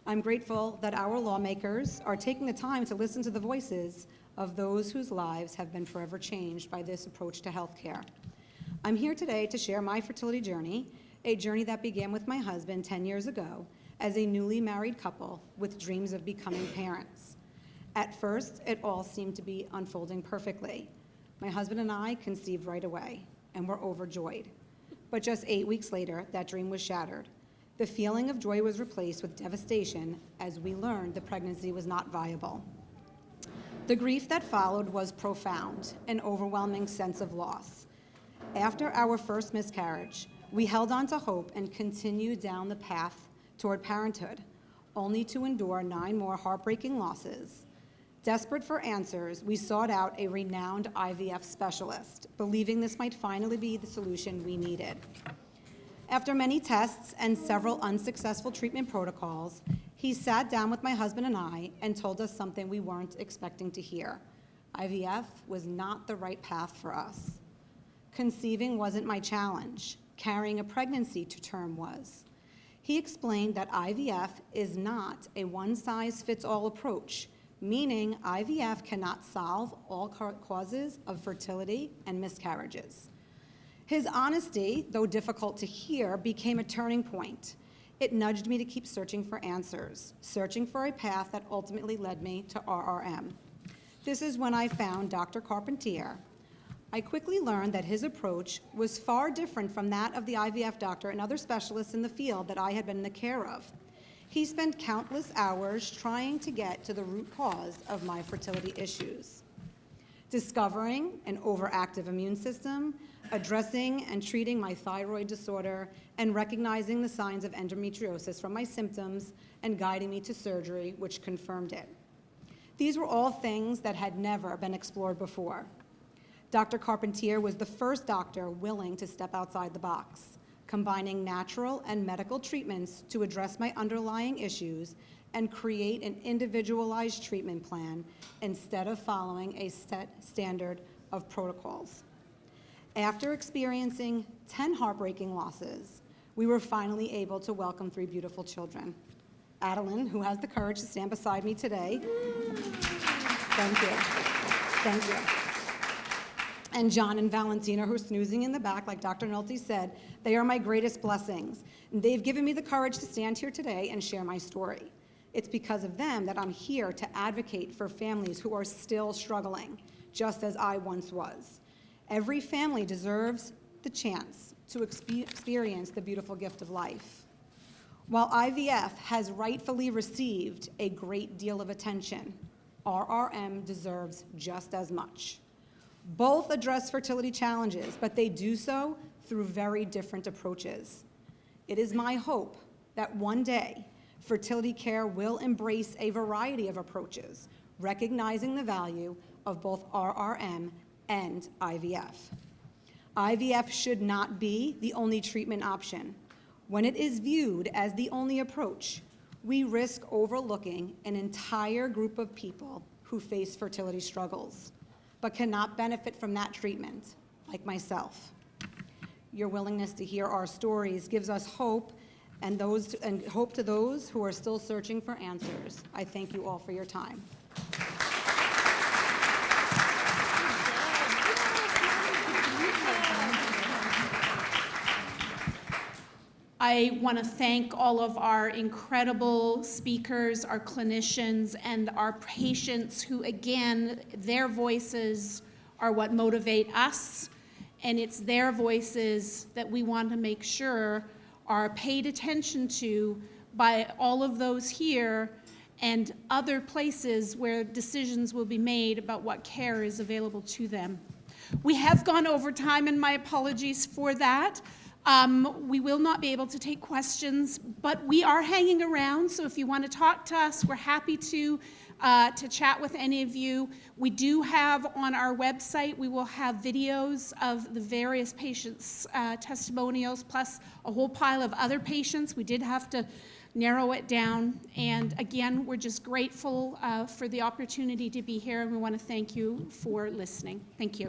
I'm grateful that our lawmakers are taking the time to listen to the voices of those whose lives have been forever changed by this approach to healthcare. I'm here today to share my fertility journey, a journey that began with my husband 10 years ago as a newly married couple with dreams of becoming parents. At first, it all seemed to be unfolding perfectly. My husband and I conceived right away and were overjoyed. But just 8 weeks later, that dream was shattered. The feeling of joy was replaced with devastation as we learned the pregnancy was not viable. The grief that followed was profound, an overwhelming sense of loss. After our first miscarriage, we held on to hope and continued down the path toward parenthood, only to endure 9 more heartbreaking losses. Desperate for answers, we sought out a renowned IVF specialist, believing this might finally be the solution we needed. After many tests and several unsuccessful treatment protocols, he sat down with my husband and I and told us something we weren't expecting to hear. IVF was not the right path for us. Conceiving wasn't my challenge. Carrying a pregnancy to term was. He explained that IVF is not a one-size-fits-all approach, meaning IVF cannot solve all causes of fertility and miscarriages. His honesty, though difficult to hear, became a turning point. It nudged me to keep searching for answers, searching for a path that ultimately led me to RRM. This is when I found Dr. Carpentier. I quickly learned that his approach was far different from that of the IVF doctor and other specialists in the field that I had been in the care of. He spent countless hours trying to get to the root cause of my fertility issues. Discovering an overactive immune system, addressing and treating my thyroid disorder, and recognizing the signs of endometriosis from my symptoms, and guiding me to surgery, which confirmed it. These were all things that had never been explored before. Dr. Carpentier was the first doctor willing to step outside the box, combining natural and medical treatments to address my underlying issues and create an individualized treatment plan instead of following a set standard of protocols. After experiencing 10 heartbreaking losses, we were finally able to welcome 3 beautiful children. Adeline, who has the courage to stand beside me today. Thank you. Thank you. And John and Valentina, who are snoozing in the back, like Dr. Nolte said, they are my greatest blessings. And they've given me the courage to stand here today and share my story. It's because of them that I'm here to advocate for families who are still struggling, just as I once was. Every family deserves the chance to experience the beautiful gift of life. While IVF has rightfully received a great deal of attention, RRM deserves just as much. Both address fertility challenges, but they do so through very different approaches. It is my hope that one day fertility care will embrace a variety of approaches, recognizing the value of both RRM and IVF. IVF should not be the only treatment option. When it is viewed as the only approach, we risk overlooking an entire group of people who face fertility struggles, but cannot benefit from that treatment, like myself. Your willingness to hear our stories gives us hope and hope to those who are still searching for answers. I thank you all for your time. I want to thank all of our incredible speakers, our clinicians, and our patients who, again, their voices are what motivate us, and it's their voices that we want to make sure are paid attention to by all of those here and other places where decisions will be made about what care is available to them. We have gone over time, and my apologies for that. We will not be able to take questions, but we are hanging around, so if you want to talk to us, we're happy to chat with any of you. We do have on our website, we will have videos of the various patients' testimonials, plus a whole pile of other patients. We did have to narrow it down, and again, we're just grateful for the opportunity to be here, and we want to thank you for listening. Thank you.